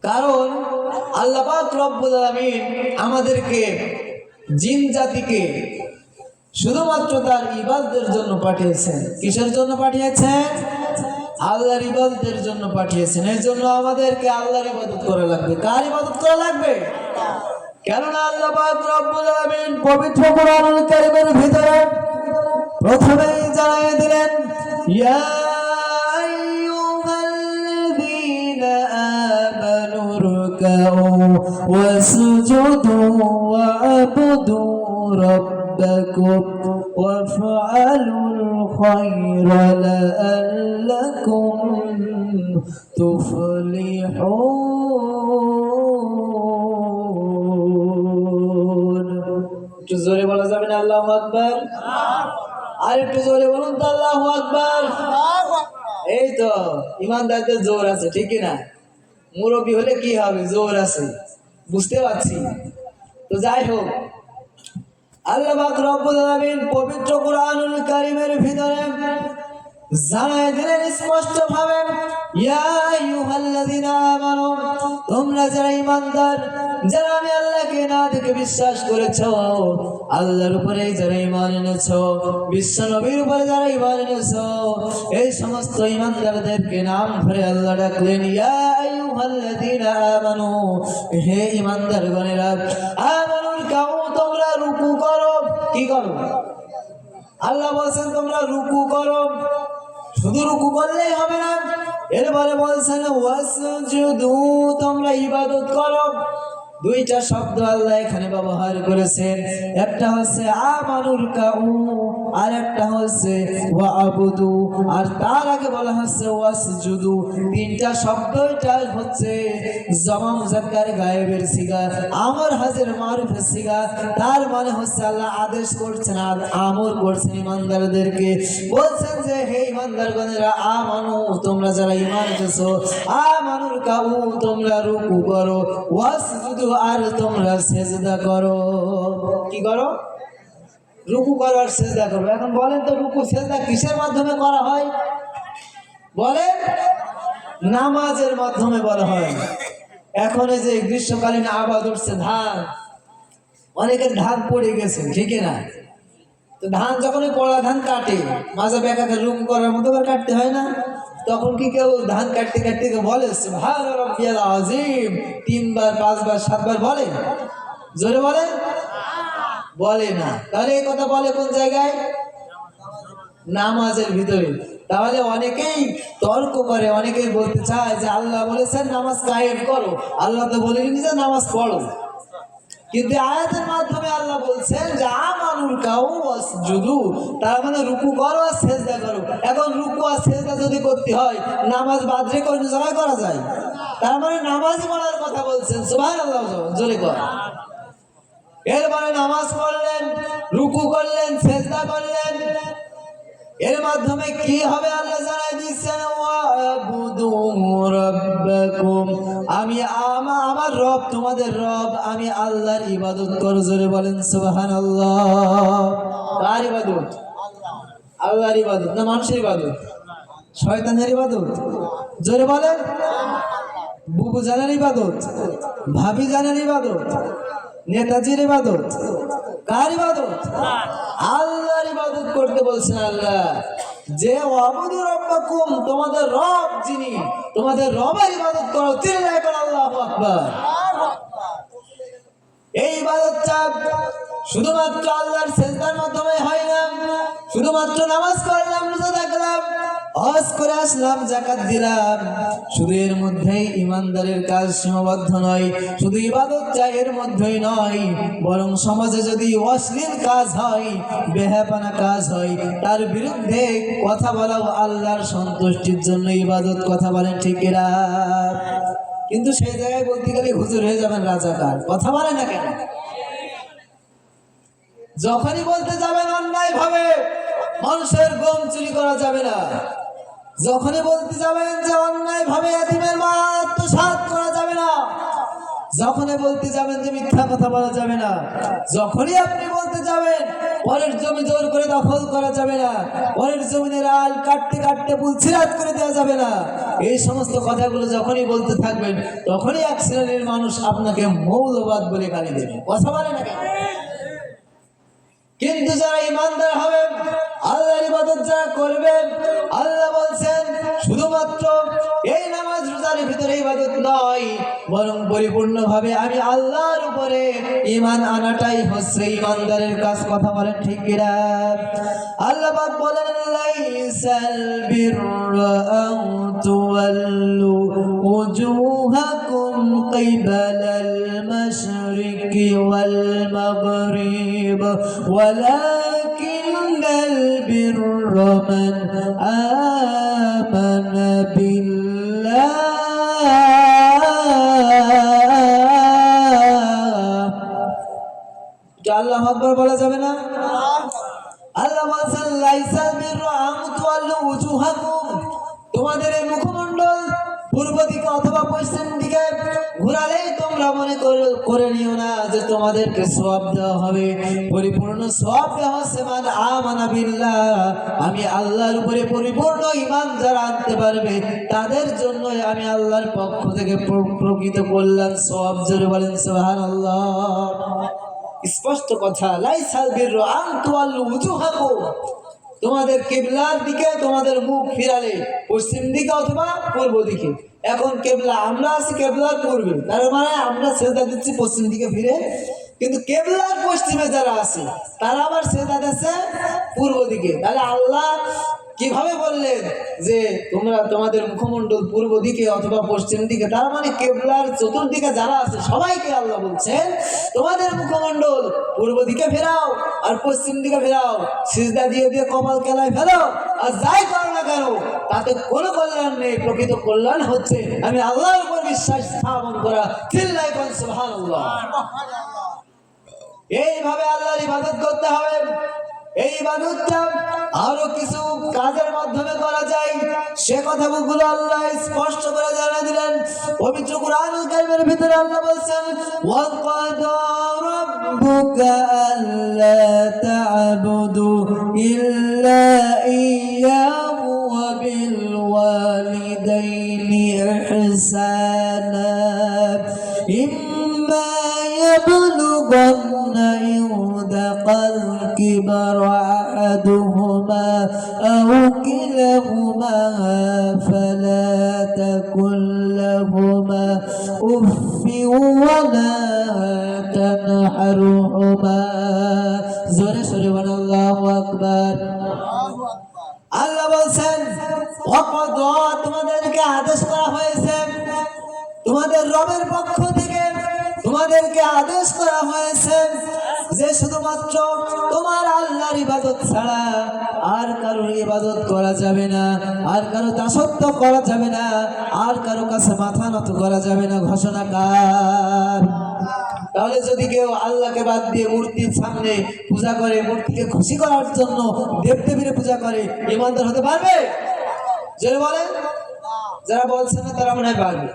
কারণ আল্লাহ পাক রব্বুল আলামিন আমাদেরকে জিন জাতিকে শুধুমাত্র তার ইবাদতের জন্য পাঠিয়েছেন। কিসের জন্য পাঠিয়েছেন? আল্লাহর ইবাদতের জন্য পাঠিয়েছেন। এই জন্য আমাদেরকে আল্লাহর ইবাদত করা লাগবে। কার ইবাদত করা লাগবে? কেননা আল্লাহ পাক রব্বুল আলামিন পবিত্র কোরআনুল কারীমের ভিতরে প্রথমেই জানিয়ে দিলেন, ইয়া আইয়ুহাল্লাযীনা আমানু রুকউ ওয়াসজুদু ওয়া'বুদু রাব্বাকুম ওয়াফআলুল খায়রা লাআল্লাকুম তুফলিহুন। একটু জোরে বলা যাবে না আল্লাহু আকবার? আর একটু জোরে বলুন তো আল্লাহু আকবার। এই তো ইমানদারদের জোর আছে, ঠিক না? মুরব্বী হলে কি হবে, জোর আছে, বুঝতে পারছি। তো যাই হোক, আল্লাহ পাক রব্বুল আলামিন পবিত্র কোরআনুল কারীমের ভিতরে জানায় দিলেন স্পষ্ট ভাবে, ইয়া আইয়ুহাল্লাযীনা আমানু, তোমরা যারা ঈমানদার, যারা আমি আল্লাহকে না দেখে বিশ্বাস করেছো, আল্লাহর উপরে যারা ঈমান এনেছো, বিশ্ব নবীর উপরে যারা ঈমান এনেছো, এই সমস্ত ঈমানদারদেরকে নাম ধরে আল্লাহ ডাকলেন, ইয়া আইয়ুহাল্লাযীনা আমানু, হে ঈমানদারগণেরা, আমানুর কাউ, তোমরা রুকু করো। কি করো? আল্লাহ বলেন তোমরা রুকু করো। শুধু রুকু করলেই হবে না, এরপরে বলছেন ওয়াসজুদু, তোমরা ইবাদত করো। দুইটা শব্দ আল্লাহ এখানে ব্যবহার করেছেন, একটা হচ্ছে আমানুর কাউ আর একটা হচ্ছে ওয়া'বুদু, আর তার আগে বলা হচ্ছে ওয়াসজুদু। তিনটা শব্দটা হচ্ছে জমা মুযাক্কার গায়েবের সিগা, আমর হাজির মারুফের সিগা। তার মানে হচ্ছে আল্লাহ আদেশ করছেন আর আমর করছেন ঈমানদারদেরকে, বলছেন যে হে ঈমানদারগণেরা, আমানু, তোমরা যারা ঈমান এনেছো, আমানুর কাউ, তোমরা রুকু করো, ওয়াসজুদু, আর তোমরা সেজদা করো। কি করো? রুকু করো আর সেজদা করো। এখন বলেন তো, রুকু সেজদা কিসের মাধ্যমে করা হয়? বলেন, নামাজের মাধ্যমে বলা হয়। এখন এই যে গ্রীষ্মকালীন আবাদ উঠছে, ধান, অনেকের ধান পড়ে গেছে, ঠিক না? তো ধান যখন পড়া ধান কাটে, মাঝে বেকাকে রুকু করার মতো করে কাটতে হয় না? তখন কি কেউ ধান কাটতে কাটতে বলে সুবহান রাব্বিয়াল আযীম 3 বার 5 বার 7 বার বলে? জোরে বলে? বলে না। তাহলে এই কথা বলে কোন জায়গায়? নামাজের ভিতরে। তাহলে অনেকেই তর্ক করে, অনেকেই বলতে চায় যে আল্লাহ বলেছেন নামাজ কায়েম করো, আল্লাহ তো বলেনি যে নামাজ পড়ো। কিন্তু আয়াতের মাধ্যমে আল্লাহ বলছেন যে আমানুর কাউ ওয়াসজুদু, তার মানে রুকু করো আর সিজদা করো। এখন রুকু আর সিজদা যদি করতে হয়, নামাজ বাদ রেখে অন্য জায়গায় করা যায়? তার মানে নামাজই পড়ার কথা বলছেন। সুবহানাল্লাহ, জোরে কর। এরপরে নামাজ পড়লেন, রুকু করলেন, সিজদা করলেন, এর মাধ্যমে কি হবে আল্লাহ জানাই দিচ্ছেন, ওয়া'বুদু রাব্বাকুম, আমি আমার রব, তোমাদের রব, আমি আল্লাহর ইবাদত করো। জোরে বলেন সুবহানাল্লাহ। কার ইবাদত? আল্লাহর ইবাদত না মানুষের ইবাদত? শয়তানের ইবাদত? জোরে বলেন। বুবু জানের ইবাদত? ভাবি জানের ইবাদত? নেতাজির ইবাদত? কার ইবাদত? আল্লাহর ইবাদত করতে বলছেন আল্লাহ, যে ওয়াবুদু রাব্বাকুম, তোমাদের রব যিনি, তোমাদের রবের ইবাদত করো। চিল্লায় বলো আল্লাহু আকবার। এই ইবাদতটা শুধুমাত্র আল্লাহর সিজদার মাধ্যমে হয় না। শুধুমাত্র নামাজ পড়লাম, রোজা রাখলাম, হজ করে আসলাম, যাকাত দিলাম, শুধু এর মধ্যেই ঈমানদারের কাজ সীমাবদ্ধ নয়। শুধু ইবাদতটা এর মধ্যেই নয়, বরং সমাজে যদি অশ্লীল কাজ হয়, বেহায়াপনা কাজ হয়, তার বিরুদ্ধে কথা বলাও আল্লাহর সন্তুষ্টির জন্য ইবাদত। কথা বলেন ঠিক কিনা? কিন্তু সেই জায়গায় বলতে গেলে হুজুর হয়ে যাবেন রাজাকার। কথা বলে না কেন? যখনই বলতে যাবেন অন্যায় ভাবে মানুষের গম চুরি করা যাবে না, যখনই বলতে যাবেন যে অন্যায় ভাবে এতিমের মা আত্মসাৎ করা যাবে না, যখনই বলতে যাবেন যে মিথ্যা কথা বলা যাবে না, যখনই আপনি বলতে যাবেন পরের জমি জোর করে দখল করা যাবে না, পরের জমিনের আল কাটতে কাটতে পুলছিরাত করে দেওয়া যাবে না, এই সমস্ত কথাগুলো যখনই বলতে থাকবেন তখনই এক শ্রেণীর মানুষ আপনাকে মৌলবাদ বলে গালি দেবে। কথা বলে না কেন? কিন্তু যারা ইমানদার হবে, আল্লাহর ইবাদত যারা করবে, আল্লাহ বলছেন শুধুমাত্র এই নামাজ রোজার ভিতরে ইবাদত নয়, বরং পরিপূর্ণভাবে আমি আল্লাহর উপরে ঈমান আনাটাই হচ্ছে ইমানদারের কাজ। কথা বলেন ঠিক কিনা? আল্লাহ পাক বলেন লাইসাল বিররা আন তুওয়াল্লু উজুহাকুম কিবালাল মাশরিকি ওয়াল মাগরিব ওয়ালাকিন্নাল বিররা মান আমানা বিল্লাহ আল্লাহু আকবার বলা যাবে না? আল্লাহ বলেন লাইসাল বিররা আন তুওয়াল্লু উজুহাকুম, তোমাদের এই মুখমণ্ডল পূর্ব দিকে অথবা পশ্চিম দিকে ঘোরালেই তোমরা মনে করে নিও না যে তোমাদেরকে সওয়াব দেওয়া হবে। পরিপূর্ণ সওয়াব দেওয়া হচ্ছে মান আমানা বিল্লাহ, আমি আল্লাহর উপরে পরিপূর্ণ ঈমান যারা আনতে পারবে তাদের জন্য আমি আল্লাহর পক্ষ থেকে প্রকৃত কল্যাণ সওয়াব। জোরে বলেন সুবহানাল্লাহ। স্পষ্ট কথা, লাইসাল বিররা আন তুওয়াল্লু উজুহাকুম, তোমাদের কিবলার দিকে তোমাদের মুখ ফিরালে পশ্চিম দিকে অথবা পূর্ব দিকে। এখন কেবলা আমরা আছি কেবলার পূর্বে, তার মানে আমরা সেজদা দিচ্ছি পশ্চিম দিকে ফিরে, কিন্তু কেবলার পশ্চিমে যারা আছে তারা আবার সেজদা দিচ্ছে পূর্ব দিকে। তাহলে আল্লাহ কিভাবে বললেন যে তোমরা তোমাদের মুখমণ্ডল পূর্ব দিকে অথবা পশ্চিম দিকে? তার মানে কেবলার চতুর্দিকে যারা আছে সবাইকে আল্লাহ বলছেন তোমাদের মুখমণ্ডল পূর্ব দিকে ফেরাও আর পশ্চিম দিকে ফেরাও, সিজদা দিয়ে দিয়ে কপাল কেলায় ফেলো, আর যাই করো না কেন তাতে কোনো কল্যাণ নেই। প্রকৃত কল্যাণ হচ্ছে আমি আল্লাহর উপর বিশ্বাস স্থাপন করা। চিল্লায় বলেন সুবহানাল্লাহ। এইভাবে আল্লাহর ইবাদত করতে হবে। এই ইবাদতটা আরো কিছু কাজের মাধ্যমে করা যায়, সে কথাগুলো আল্লাহ স্পষ্ট করে জানা দিলেন পবিত্র কুরআনুল কারীমের ভিতরে। আল্লাহ বলেন ওয়া ক্বাদা রাব্বুকা আল্লা তা'বুদু ইল্লা ইয়্যাহু ওয়া বিল ওয়ালিদাইনি ইহসানা ইম্মা ইয়াবলুগান্না ইনদাকাল الكبر أحدهما أو كلاهما فلا تقل لهما أف ولا تنحرهما زور سورة الله أكبر। আল্লাহ বলছেন ওয়াকাদা, তোমাদেরকে আদেশ করা হয়েছে, তোমাদের রবের পক্ষ থেকে তোমাদেরকে আদেশ করা হয়েছে যে শুধুমাত্র তোমার আল্লাহর ইবাদত ছাড়া আর কারোর ইবাদত করা যাবে না, আর কারো দাসত্ব করা যাবে না, আর কারো কাছে মাথা নত করা যাবে না। ঘোষণা কার? তাহলে যদি কেউ আল্লাহকে বাদ দিয়ে মূর্তির সামনে পূজা করে, মূর্তিকে খুশি করার জন্য দেবদেবীর পূজা করে, ইমানদার হতে পারবে? যারা বলেন, যারা বলছে না তারা মনে হয় পারবে।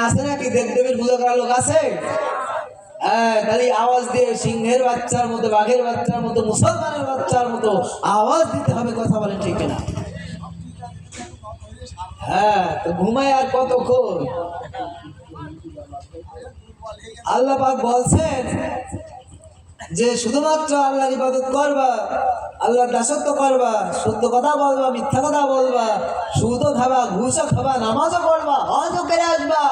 আছে নাকি দেবদেবীর পূজা করার লোক আছে? হ্যাঁ, তাহলে আওয়াজ দিয়ে সিংহের বাচ্চার মতো, বাঘের বাচ্চার মতো, মুসলমানের বাচ্চার মতো আওয়াজ দিতে হবে। কথা বলেন ঠিক না? হ্যাঁ, তো ঘুমায় আর কতক্ষণ? আল্লাহ পাক বলছেন যে শুধুমাত্র আল্লাহর ইবাদত করবা, আল্লাহর দাসত্ব করবা, সত্য কথা বলবা, মিথ্যা কথা বলবা, সুদও খাবা, ঘুষও খাবা, নামাজও পড়বা, হজও করে আসবা,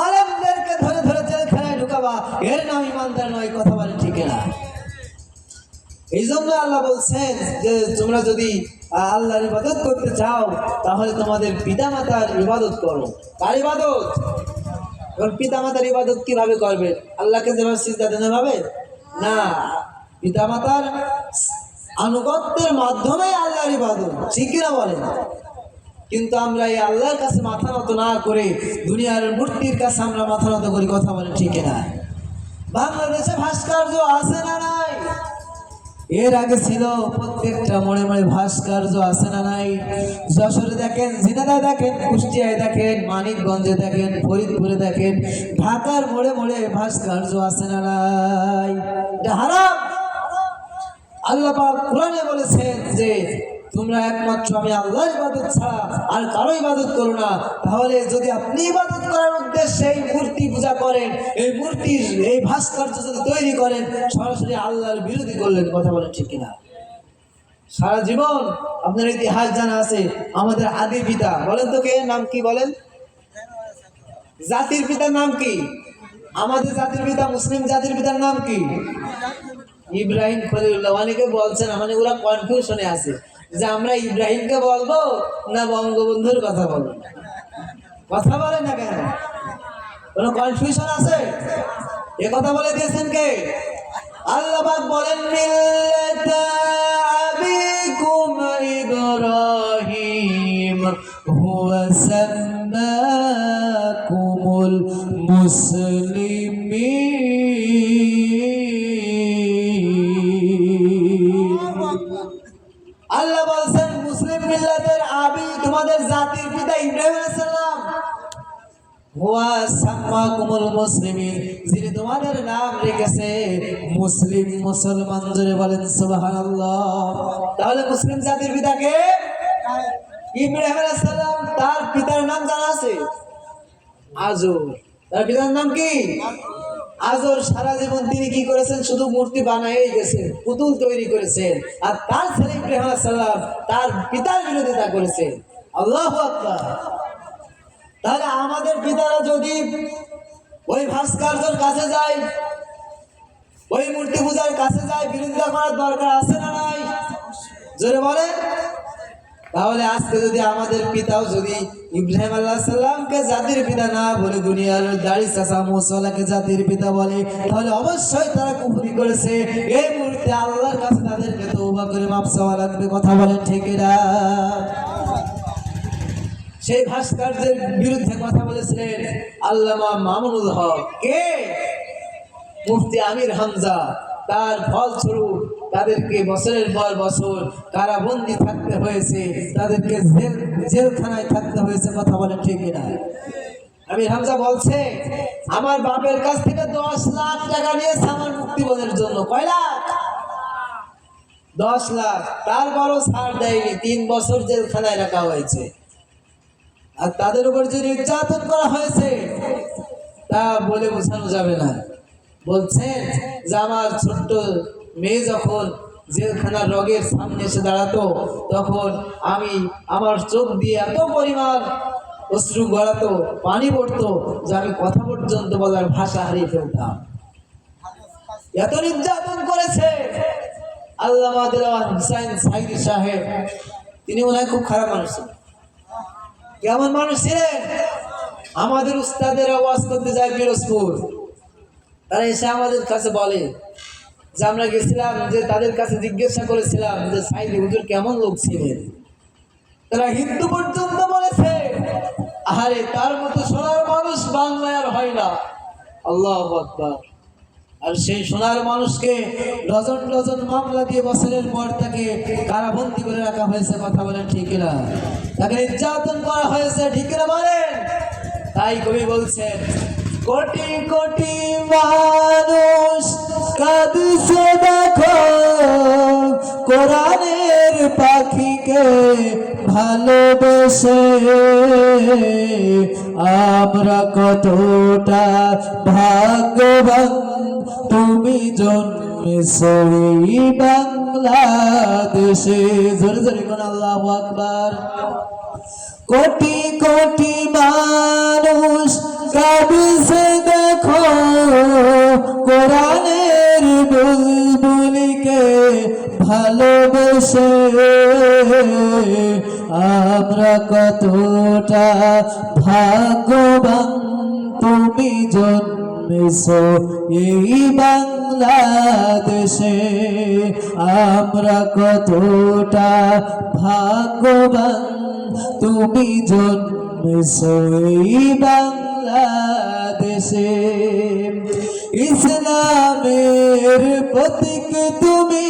আলেমদেরকে ধরে ধরে জেলখানায় ঢুকাবা, এর নাম ইমানদার নয়। কথা বলে ঠিক না? এই জন্য আল্লাহ বলছেন যে তোমরা যদি আল্লাহর ইবাদত করতে চাও তাহলে তোমাদের পিতামাতার ইবাদত করো। কার ইবাদত? পিতামাতার ইবাদত কিভাবে করবে? আল্লাহকে যেভাবে সিজদা দিতে হবে না, পিতামাতার আনুগত্যের মাধ্যমে আল্লাহর ইবাদত, ঠিক কিনা বলেন? কিন্তু আমরা এই আল্লাহর কাছে মাথা নত না করে দুনিয়ার মূর্তির কাছে আমরা মাথা নত করি। কথা বলে ঠিক না? বাংলাদেশে ভাস্কর্য আছে না নাই? এর আগে ছিল প্রত্যেকটা মোড়ে মোড়ে ভাস্কর্য আছে না নাই? যশোরে দেখেন, ঝিনাইদহে দেখেন, কুষ্টিয়ায় দেখেন, মানিকগঞ্জে দেখেন, ফরিদপুরে দেখেন, ঢাকার মোড়ে মোড়ে ভাস্কর্য আছে না নাই? এটা হারাম। আল্লাহ পাক কোরআনে বলেছেন যে তোমরা একমাত্র আমি আল্লাহর ইবাদত ছাড়া আর কারো ইবাদত করো না। তাহলে যদি আপনি ইবাদত করার উদ্দেশ্যে এই মূর্তি পূজা করেন, এই মূর্তির এই ভাস্কর্য যদি তৈরি করেন, সরাসরি আল্লাহর বিরোধী করলেন। কথা বলেন ঠিক কিনা? সারা জীবন আপনার ইতিহাস জানা আছে। আমাদের আদি পিতা বলেন তো, কে নাম কি বলেন? জাতির পিতার নাম কি? আমাদের জাতির পিতা, মুসলিম জাতির পিতার নাম কি? ইব্রাহিম খলিলুল্লাহ। অনেকে বলছেন, মানে ওরা কনফিউশনে আছে যে আমরা ইব্রাহিমকে বলবো না বঙ্গবন্ধুর কথা বলবো। কথা বলে না কেন? কোনো কনফিউশন আছে? এ কথা বলে দিয়েছেন কে? আল্লাহ পাক বলেন মিল্লাতা আবিকুম ইব্রাহিম হুয়া সাম্মাকুমুল মুসলিমিন। আল্লাহ বলছেন মুসলিম মিল্লাতের আবি, তোমাদের জাতির পিতা ইব্রাহিম আলাইহিস সালাম, হুয়া সাম্মাকুমুল মুসলিমিন, যিনি তোমাদের নাম রেখেছে মুসলিম, মুসলমান। জোরে বলেন সুবহানাল্লাহ। তাহলে মুসলিম জাতির পিতা কে? ইব্রাহিম আলাইহিস সালাম। তার পিতার নাম জানা আছে? আজর। তার পিতার নাম কি? আজর। সারা জীবন তিনি কি করেছেন? শুধু মূর্তি বানায়েই গেছেন, পুতুল তৈরি করেছেন। আর তার ছেলে ইব্রাহিম আলাইহিস সালাম তার পিতার বিরোধিতা করেছেন। আল্লাহু আকবার। তাহলে আমাদের পিতারা যদি ওই ভাস্কর্যের কাছে যায়, ওই মূর্তি পূজার কাছে যায়, বিরোধিতা করার দরকার আছে না নাই? জোরে বলে। তাহলে আজকে যদি আমাদের পিতাও যদি ইব্রাহিম আলাইহিস সালামকে জাতির পিতা না বলে দুনিয়ার দাড়ি চাচা মুসাল্লাকে জাতির পিতা বলে, তাহলে অবশ্যই তারা কুফরি করেছে। এই মুহূর্তে আল্লাহর কাছে তাদেরকে তওবা করে মাফ চাওয়া লাগবে। কথা বলেন ঠিক না? সেই ভাস্কর্যের বিরুদ্ধে কথা বলেছিলেন আল্লামা মামুনুল হক। কে? মুফতি আমির হামজা। তার ফলস্বরূপ তাদেরকে বছরের পর বছর কারাবন্দি থাকতে হয়েছে, তাদেরকে জেলখানায় থাকতে হয়েছে। কথা বলেন ঠিক না? আমির হামজা বলছে, আমার বাপের কাছ থেকে 10 লাখ টাকা নিয়েছে আমার মুক্তিবোধের জন্য। কয় লাখ? 10 লাখ। তারপরও ছাড় দেয়নি, 3 বছর জেলখানায় রাখা হয়েছে। আর তাদের উপর যে নির্যাতন করা হয়েছে তা বলে বোঝানো যাবে না। বলছেন যে আমার ছোট্ট মেয়ে যখন জেলখানার রগের সামনে এসে দাঁড়াতো, তখন আমি, আমার চোখ দিয়ে এত পরিমাণ অশ্রু গড়াতো, পানি পড়তো যে আমি কথা পর্যন্ত বলার ভাষা হারিয়ে ফেলতাম। এত নির্যাতন করেছে। আল্লামা দেওয়ান হুসাইন সাইদি সাহেব, তিনি মনে হয় খুব খারাপ মানুষ ছিলেন। কেমন মানুষ ছিলেন? আমাদের উস্তাদের আওয়াজ করতে যায় পিরোজপুর, তারা এসে আমাদের কাছে বলে যে আমরা গেছিলাম, যে তাদের কাছে জিজ্ঞাসা করেছিলাম যে সাইদি হুজুর কেমন লোক ছিলেন। তারা হিন্দু পর্যন্ত বলেছে, আরে তার মতো সোনার মানুষ বাংলায় আর হয় না। আল্লাহু আকবার। আর সেই সোনার মানুষকে ডজন ডজন মামলা দিয়ে বছরের পর তাকে কারাবন্দি করে রাখা হয়েছে। কথা বলেন ঠিক না? তাকে নির্যাতন করা হয়েছে। ঠিক না বলেন? তাই কবি বলছেন, কোটি কোটি মানুষ কাঁদছে দেখো কোরআনের পাখিকে ভালোবেসে, আমরা কতটা ভাগ্যবান তুমি জন্মেছো এই বাংলাদেশে। জোরে জোরে কোন আল্লাহু আকবার। কোটি কোটি মানুষ কাঁদছে দেখো কোরআনের বুলবুলিকে ভালোবেসে, আমরা কতটা ভাগ্যবান তুমি জন্মেছো এই বাংলাদেশে, আমরা কতটা ভাগ্যবান তুমি জন্মেছো এই বাংলাদেশে। ইসলামের প্রতীক তুমি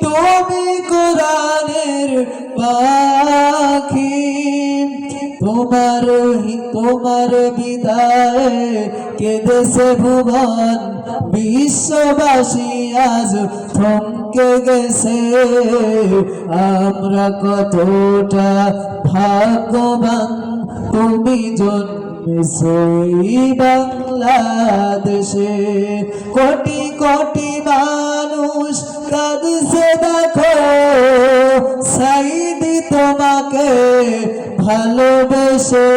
তুমি কোরআনের পাখি, তোমার বিদায় কেঁদেছে ভুবন, বিশ্ববাসী আজ থমকে গেছে। আমরা কতটা ভাগ্যবান, তুমি জন্মেছো এই বাংলাদেশে। কোটি কোটি মানুষ কাঁদছে দেখো, সাইদি তোমাকে ভালোবেসে।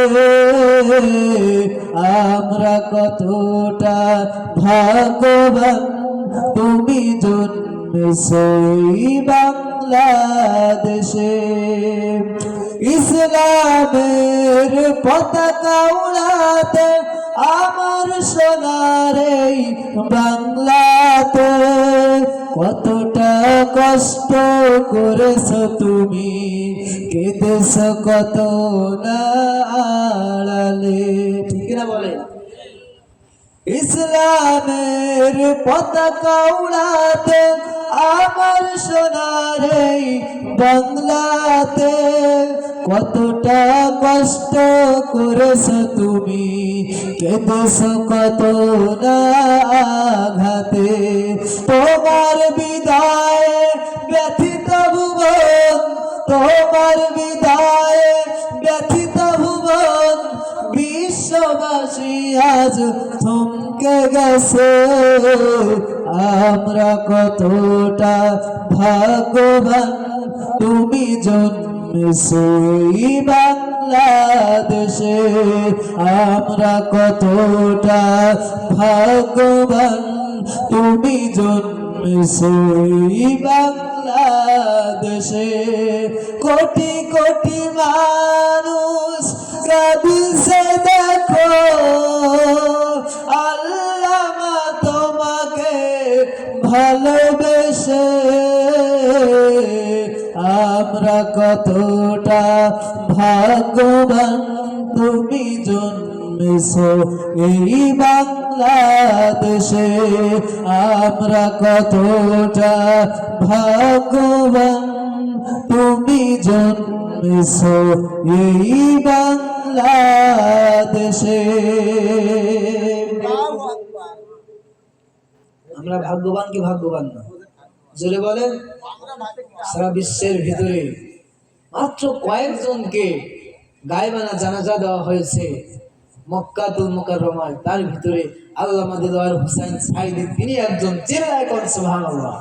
আমরা কতটা ভাগ্যবান, তুমি জন্মেছো এই বাংলাদেশে। ইসলামের পতাকা উড়াতে আমার সোনার এই বাংলাতে কতটা কষ্ট করেছো তুমি, কেঁদেছো কত না আড়ালে। ঠিক না বলে? ইসলামের পতাকা উড়াতে আমার সোনার এই বাংলাতে কতটা কষ্ট করেছো তুমি, কেঁদেছো কত না আঘাতে। তোমার বিদায়ে ব্যথিত ভুবন, তোমার বিদায়ে ব্যথিত ভুবন, বিশ্ববাসী আজ থমকে গেছে। আমরা কতটা ভাগ্যবান, তুমি জন্মেছো এই বাংলাদেশে। আমরা কতটা ভাগ্যবান, তুমি জন্মেছো এই বাংলাদেশে। কোটি কোটি মানুষ কাঁদছে দেখো, আল্লামা তোমাকে ভালোবেসে। আমরা কতটা ভাগ্যবান, তুমি জন্মেছো এই বাংলাদেশে। আমরা কতটা ভাগ্যবান, তুমি জন্মেছো এই বাংলাদেশে। আমরা ভাগ্যবান কি ভাগ্যবান না? জোরে বলেন। সারা বিশ্বের ভিতরে মাত্র কয়েকজনকে গায়বানা জানাজা দেওয়া হয়েছে মক্কাতুল মুকাররমায়। তার ভিতরে আল্লামা দিলওয়ার হোসেন সাইদি, তিনি একজন। চিল্লায় কোন সুবহানাল্লাহ।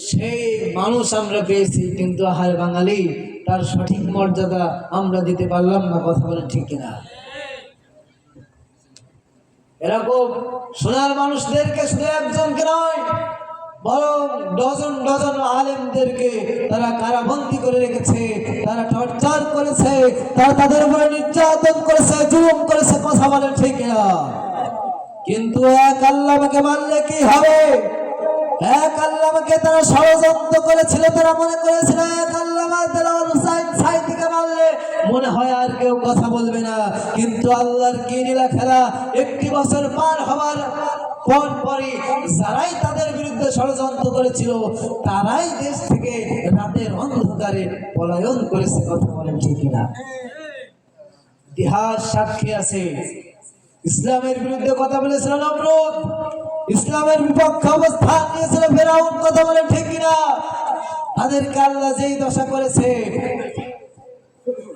সেই মানুষ আমরা পেয়েছি, কিন্তু আহার বাঙালি তার সঠিক মর্যাদা আমরা দিতে পারলাম না। কথা বলেন ঠিক কিনা? এরকম সোনার মানুষদেরকে শুধু একজনকে নয়, বরং ডজন ডজন আলেমদেরকে তারা কারাবন্দী করে রেখেছে, তারা টর্চার করেছে, তারা তাদের উপরে নির্যাতন করেছে, জুলুম করেছে। কথা বলেন ঠিক কিনা? কিন্তু এক আল্লাহকে মানলে কি হবে? এক আল্লাহকে তারা ষড়যন্ত্র করেছিল, তারা মনে করেছিল এক আল্লামা দিলওয়ার হোসেন সাইদিকে মারলে মনে হয় আর কেউ কথা বলবে না। কিন্তু আল্লাহর কি লীলা খেলা! একটি বছর পার হওয়ার পরই যারাই তাদের বিরুদ্ধে ষড়যন্ত্র করেছিল, তারাই দেশ থেকে রাতের অন্ধকারে পলায়ন করেছে। কথা বলেন ঠিক কিনা? ইতিহাস সাক্ষী আছে। ইসলামের বিরুদ্ধে কথা বলেছিল নমরুদ, ইসলামের বিপক্ষে অবস্থান নিয়েছিল ফেরাউন। কথা বলেন ঠিক কিনা? তাদেরকে আল্লাহ যেই দশা করেছে,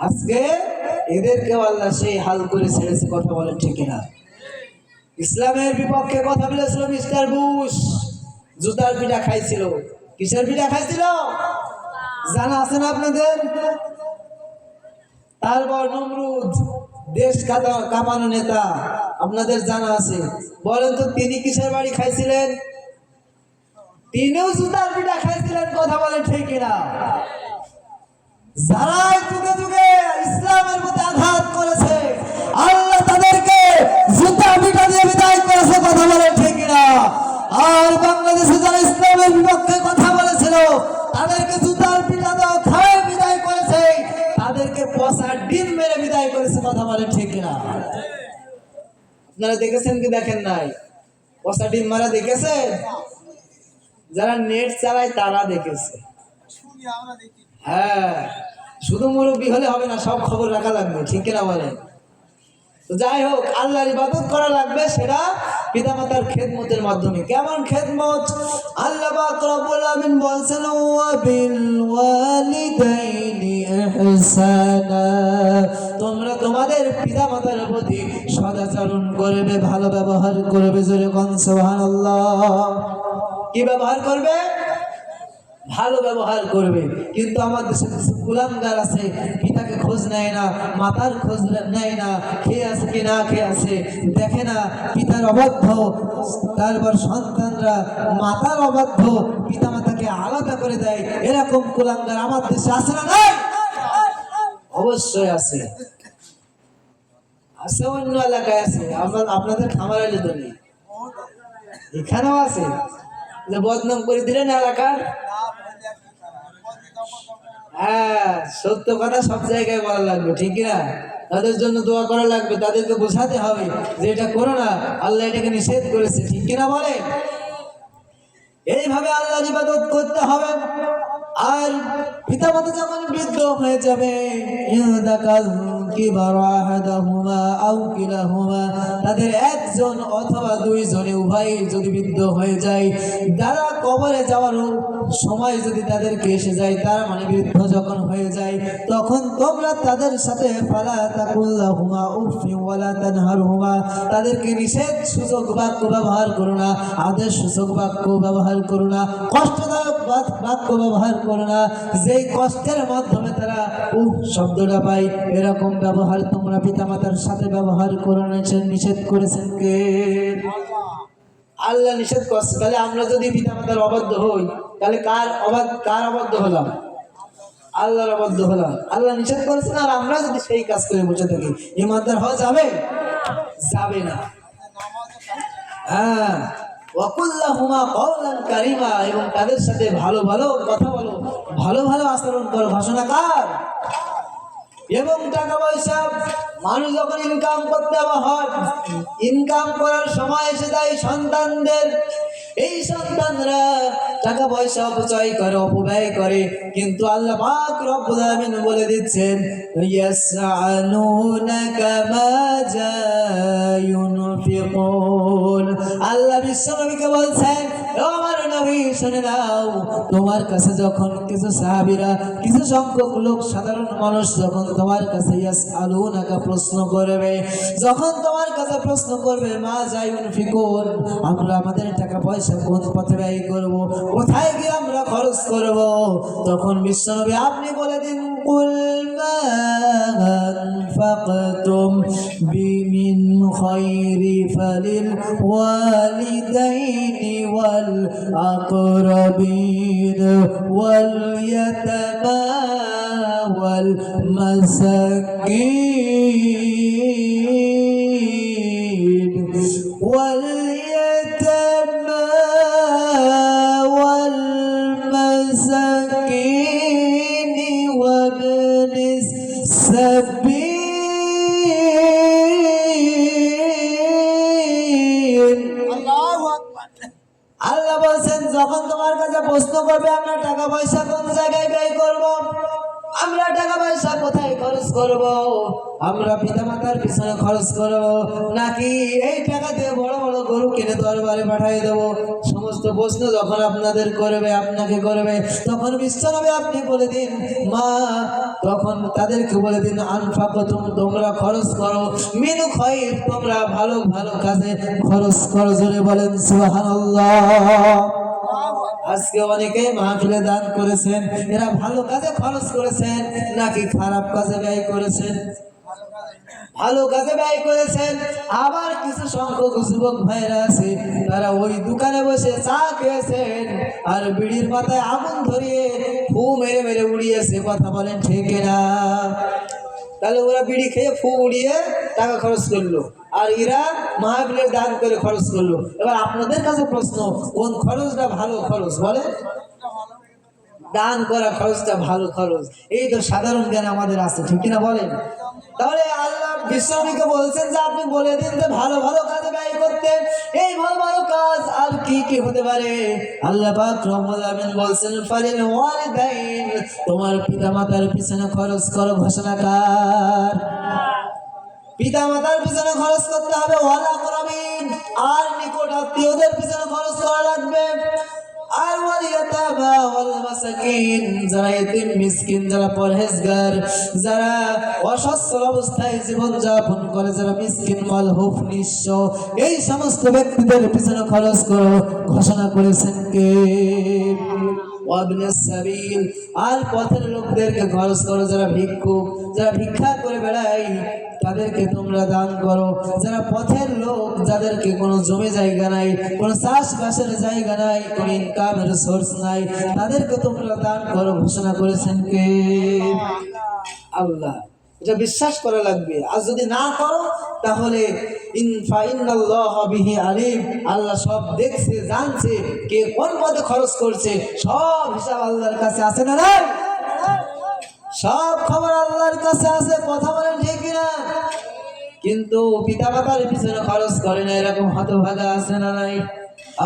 আজকে এদেরকেও আল্লাহ সেই হাল করে ছেড়েছে। কথা বলেন ঠিক কিনা? ইসলামের বিপক্ষে কথা বলেছিল মিস্টার বুশ, জুতার পিঠা খাইছিল। কিসের পিঠা খাইছিল জানা আছে না আপনাদের? তারপর নমরুদ, দেশ কাঁপানো নেতা, আপনাদের জানা আছে। বলেন তো তিনি কিসের বাড়ি খাইছিলেন? তিনিও জুতার পিঠা খাইছিলেন। কথা বলেন ঠিক কিনা? যারা যুগে যুগে ইসলামের প্রতি আঘাত করেছে, আল্লাহ তাদেরকে জুতা পিঠা দিয়ে বিদায় করেছে। কথা বলেন ঠিক কিনা? আর বাংলাদেশে যারা ইসলামের বিপক্ষে কথা বলেছিল, তাদেরকে জুতার পিঠা দেওয়া খায় বিদায় করেছে, তাদেরকে পচা ডিম মেরে বিদায় করেছে। কথা বলেন ঠিক কিনা? আপনারা দেখেছেন কি দেখেন নাই? পচা ডিম মারা দেখেছেন? যারা নেট চালায় তারা দেখেছে। হ্যাঁ, শুধু মুরব্বী হলে হবে না, সব খবর রাখা লাগবে, ঠিক কিনা বলেন? তো যাই হোক, আল্লাহর ইবাদত করা লাগবে, সেটা পিতামাতার খেদমতের মাধ্যমে। কেমন খেদমত? আল্লাহ পাক রব্বুল আমিন বলছেন, ওয়া বিল ওয়ালিদাইনি ইহসানা, তোমরা তোমাদের পিতামাতার প্রতি সদাচরণ করবে, ভালো ব্যবহার করবে। জোরে কোন সুবহানাল্লাহ। কি ব্যবহার করবে? ভালো ব্যবহার করবে। কিন্তু আমাদের দেশে কিছু কুলাঙ্গার আছে, পিতাকে খোঁজ নেয় না, মাতার খোঁজ নেয় না, খেয়ে আছে কি না খেয়ে আছে দেখে না, পিতার অবাধ্য, তারপর সন্তানরা মাতার অবাধ্য, পিতা মাতাকে আলাদা করে দেয়। এরকম কুলাঙ্গার আমার দেশে আছে না? নাই? অবশ্যই আছে, আছে, অন্য এলাকায় আছে, আপনাদের খামার এলে তো নেই, এখানেও আছে। যে বদনাম করে দিলেন এলাকার। হ্যাঁ, সত্য কথা সব জায়গায় বলা লাগবে, ঠিক না? তাদের জন্য দোয়া করা লাগবে, তাদেরকে বোঝাতে হবে যে এটা করো না, আল্লাহ এটাকে নিষেধ করেছে, ঠিক কিনা বলে? এইভাবে আল্লাহর ইবাদত করতে হবে। আর পিতামাতা যখন বৃদ্ধ হয়ে যাবে, তাদের একজন অথবা দুইজনে উভয় যদি বৃদ্ধ হয়ে যায়, যারা কবরে যাওয়ার সময় যদি তাদেরকে এসে যায়, তার মানে বৃদ্ধ যখন হয়ে যায়, তখন তোমরা তাদের সাথে ফালা তাকুল্লাহুমা উফি ওয়ালা তানহারহুমা, তাদেরকে নিষেধ সূচক বাক্য ব্যবহার করো না, আদেশ সূচক বাক্য ব্যবহার করো না, কষ্টদায়ক বাক্য ব্যবহার করো না, যেই কষ্টের মাধ্যমে তারা শব্দটা পায়, এরকম ব্যবহার তোমরা পিতামাতার সাথে ব্যবহার করো না। নিষেধ করেছেন কে? আল্লাহ নিষেধ করছে। তাহলে আমরা যদি পিতামাতার অবাধ্য হই, তাহলে কার অবাধ্য হলাম? আল্লাহর অবাধ্য হলাম। আল্লাহ নিষেধ করেছেন, আর আমরা যদি সেই কাজ করে বসে থাকি, ইমানদার হওয়া যাবে? যাবে না। হ্যাঁ, ওয়াকুল্লাহুমা কওলান কারীমা, এবং তাদের সাথে ভালো ভালো কথা বলো, ভালো ভালো আচরণ করো। ঘোষণা কার? এবং টাকা পয়সা মানুষ যখন ইনকাম করতে হয়, ইনকাম করার সময় এসে যায় সন্তানদের, এই সন্তানরা টাকা পয়সা অপচয় করে, অপব্যয় করে। কিন্তু আল্লাহ পাক রব্বুল আমিন বলে দিচ্ছেন, ইয়াসআলুনাকা মাযা ইউনফিকুন। আল্লাহ বিশ্বনবীকে বলছেন, ও আমার নবী শুনে নাও, তোমার কাছে যখন কিছু সাহাবীরা, কিছু সংখ্যক লোক, সাধারণ মানুষ যখন তোমার কাছে ইয়াসআলুনাকা প্রশ্ন করবে, যখন তোমার কাছে প্রশ্ন করবে মাযা ইউনফিকুন, আমরা আমাদের টাকা পয়সা কোন পথে ব্যয় করব, কোথায় গিয়ে আমরা খরচ করব, তখন বিশ্বনবী আপনি বলে দিন, কুল মা আনফাকতুম বিমিন খায়রি ফালিল ওয়ালিদাইনি ওয়াল আকরাবিন ওয়াল ইয়াতামা ওয়াল মাসাকিন ওয়াল আল্লাহ বলছেন, যখন তোমার কাছে প্রশ্ন করবে আমরা টাকা পয়সা কোন জায়গায় ব্যয় করব, আমরা টাকা পয়সা কোথায় খরচ করব, আমরা পিতামাতার পিছনে খরচ করব, নাকি এই টাকা দিয়ে বড় বড় গরু কিনে দরবারে পাঠিয়ে দেবো, সমস্ত প্রশ্ন যখন আপনাদের করবে, আপনাকে করবে, তখন বিশ্বনবী আপনি বলে দিন মা, তখন তাদেরকে বলে দিন আনফাকতুম, তোমরা খরচ করো, মিন খায়র, তোমরা ভালো ভালো কাজে খরচ করো। জোরে বলেন সুবহানাল্লাহ। আজকে অনেকেই মাহফিলে দান করেছেন, এরা ভালো কাজে খরচ করেছেন নাকি খারাপ কাজে ব্যয় করেছেন? ভালো কাজে ব্যয় করেছেন। আবার কিছু সংখ্যক যুবক ভাইরা আছে, তারা ওই দোকানে বসে চা খেয়েছেন আর বিড়ির পাতায় আগুন ধরিয়ে ফু মেরে মেরে উড়িয়েছে। কথা বলেন ঠিক না? তাহলে ওরা বিড়ি খেয়ে ফু উড়িয়ে টাকা খরচ করলো, আর এরা মাহফিলের দান করে খরচ করলো। এবার আপনাদের কাছে প্রশ্ন, কোন খরচটা ভালো খরচ বলে? দান করা খরচটা ভালো খরচ, এই তো সাধারণ জ্ঞান আমাদের আছে, ঠিক কিনা বলেন? তাহলে আল্লাহ বিশ্বনবীকে বলছেন যে আপনি বলে দিন যে ভালো ভালো কাজে ব্যয় করতে। এই ভালো ভালো কাজ আর কি কি হতে পারে? আল্লাহ পাক রব্বুল আলামিন বলছেন ফালিল ওয়ালিদাইন, তোমার পিতামাতার পিছনে খরচ করো। ঘোষণাকার, পিতামাতার পিছনে খরচ করতে হবে। ওয়ালা আকরাবিন, আর নিকট আত্মীয়দের পিছনে খরচ করা লাগবে। আর ওয়াল ইয়াতামা ওয়াল মাসাকিন, যারা এতিম মিসকিন, যারা পরহেজগার, যারা অসচ্ছল অবস্থায় জীবন যাপন করে, যারা মিসকিন মালহুফ নিঃস্ব, এই সমস্ত ব্যক্তিদের পিছনে খরচ করো। ঘোষণা করেছেন কে? ওয়াবনাস সাবিল, আর পথের লোকদেরকে খরচ করো। যারা ভিক্ষুক, যারা ভিক্ষা করে বেড়ায়, তাদেরকে তোমরা দান করো। যারা পথের লোক, যাদেরকে কোনো জমি জায়গা নাই, কোনো চাষবাসের জায়গা নাই, কোনো ইনকামের সোর্স নাই, তাদেরকে তোমরা দান করো। ঘোষণা করেছেন কে? আল্লাহ। এটা বিশ্বাস করা লাগবে। আর যদি না করো তাহলে ইন্নাল্লাহা বিহি আলিম, আল্লাহ সব দেখছে, জানছে, কে কোন পথে খরচ করছে, সব হিসাব আল্লাহর কাছে আছে না নাই? সব খবর আল্লাহর কাছে আছে। কথা বলেন ঠিক কিনা? কিন্তু পিতা মাতার পিছনে খরচ করে না, এরকম হতভাগা আছে না নাই?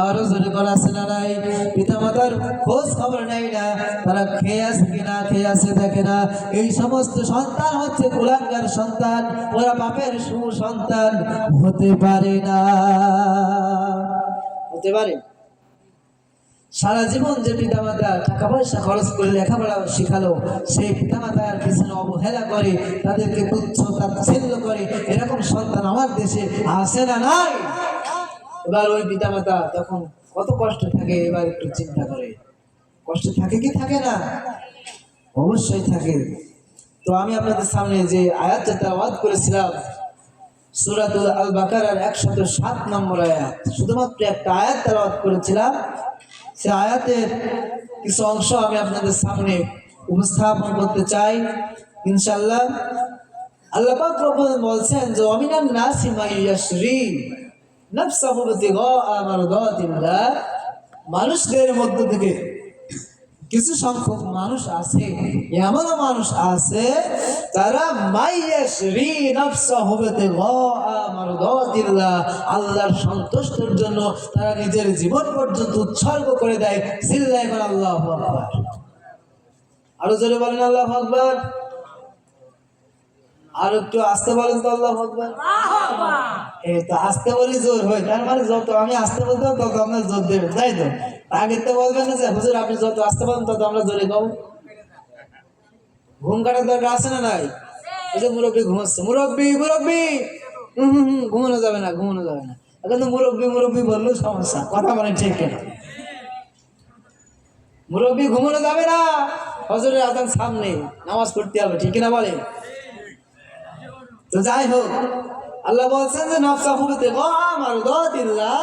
আরো জোরে করা আছে না নাই? পিতা মাতার খোঁজ খবর নেয় না, তারা খেয়ে আছে কিনা, খেয়ে আছে দেখে না। এই সমস্ত সন্তান হচ্ছে কুলাঙ্গার সন্তান, ওরা বাপের সুসন্তান হতে পারে না। হতে পারে? সারা জীবন যে পিতামাতা টাকা পয়সা খরচ করে লেখাপড়া শিখালো, সেই পিতামাতার পিছনে অবহেলা করে, তাদেরকে তুচ্ছ তাচ্ছিল্য করে, এরকম সন্তান আমার দেশে আছে না নাই? এবার ওই পিতামাতা তখন কত কষ্ট থাকে, এবার একটু চিন্তা করে। কষ্ট থাকে কি থাকে না? অবশ্যই থাকে। তো আমি আপনাদের সামনে যে আয়াতটা তেলাওয়াত করেছিলাম, সূরাতুল আল বাকারার 107 নম্বর আয়াত, শুধুমাত্র একটা আয়াত তেলাওয়াত করেছিলাম। সে আয়াতের কিছু অংশ আমি আপনাদের সামনে উপস্থাপন করতে চাই ইনশাআল্লাহ। আল্লাহ পাক রব্বুল আলামিন বলছেন যে ওয়ামিনান নাসি মান ইয়াশরি নাফসাহু বিতিগা মারদাতিল্লাহ, মানুষদের মধ্য থেকে কিছু সংখ্যক মানুষ আছে, এমন মানুষ আছে তারা মাইয়াশরি নাফসাহু বিতিগা মারদাতিল্লাহ, আল্লাহর সন্তুষ্টির জন্য তারা নিজের জীবন পর্যন্ত উৎসর্গ করে দেয়। চিল্লায় বলেন আল্লাহু আকবার। আরো জোরে বলেন আল্লাহু আকবার। আর একটু আস্তে বলেন তো আল্লাহু আকবার। এই তো আস্তে বলি জোর হয়, তার মানে যত আমি আস্তে বলতে তত আপনার জোর দেবেন, তাই তো? আগে তো বলবেন না যে হুজুর আপনি যত আস্তে বলেন তত আমরা জোরে গাবো। ঘুম কাটার দরকার আছে না নাই? ওই যে মুরব্বী ঘুমাচ্ছে, মুরব্বী মুরব্বী, ঘুমানো যাবে না, ঘুমানো যাবে না। এখন তো মুরব্বী মুরব্বী বললেও সমস্যা, কথা বলেন ঠিক কিনা? মুরব্বী ঘুমানো যাবে না, হজরের আজান সামনে, নামাজ পড়তে হবে, ঠিক কিনা বলে? তো যাই হোক, আল্লাহ বলছেন যে নাফসাহু বিতিগা মারদাতিল্লাহ,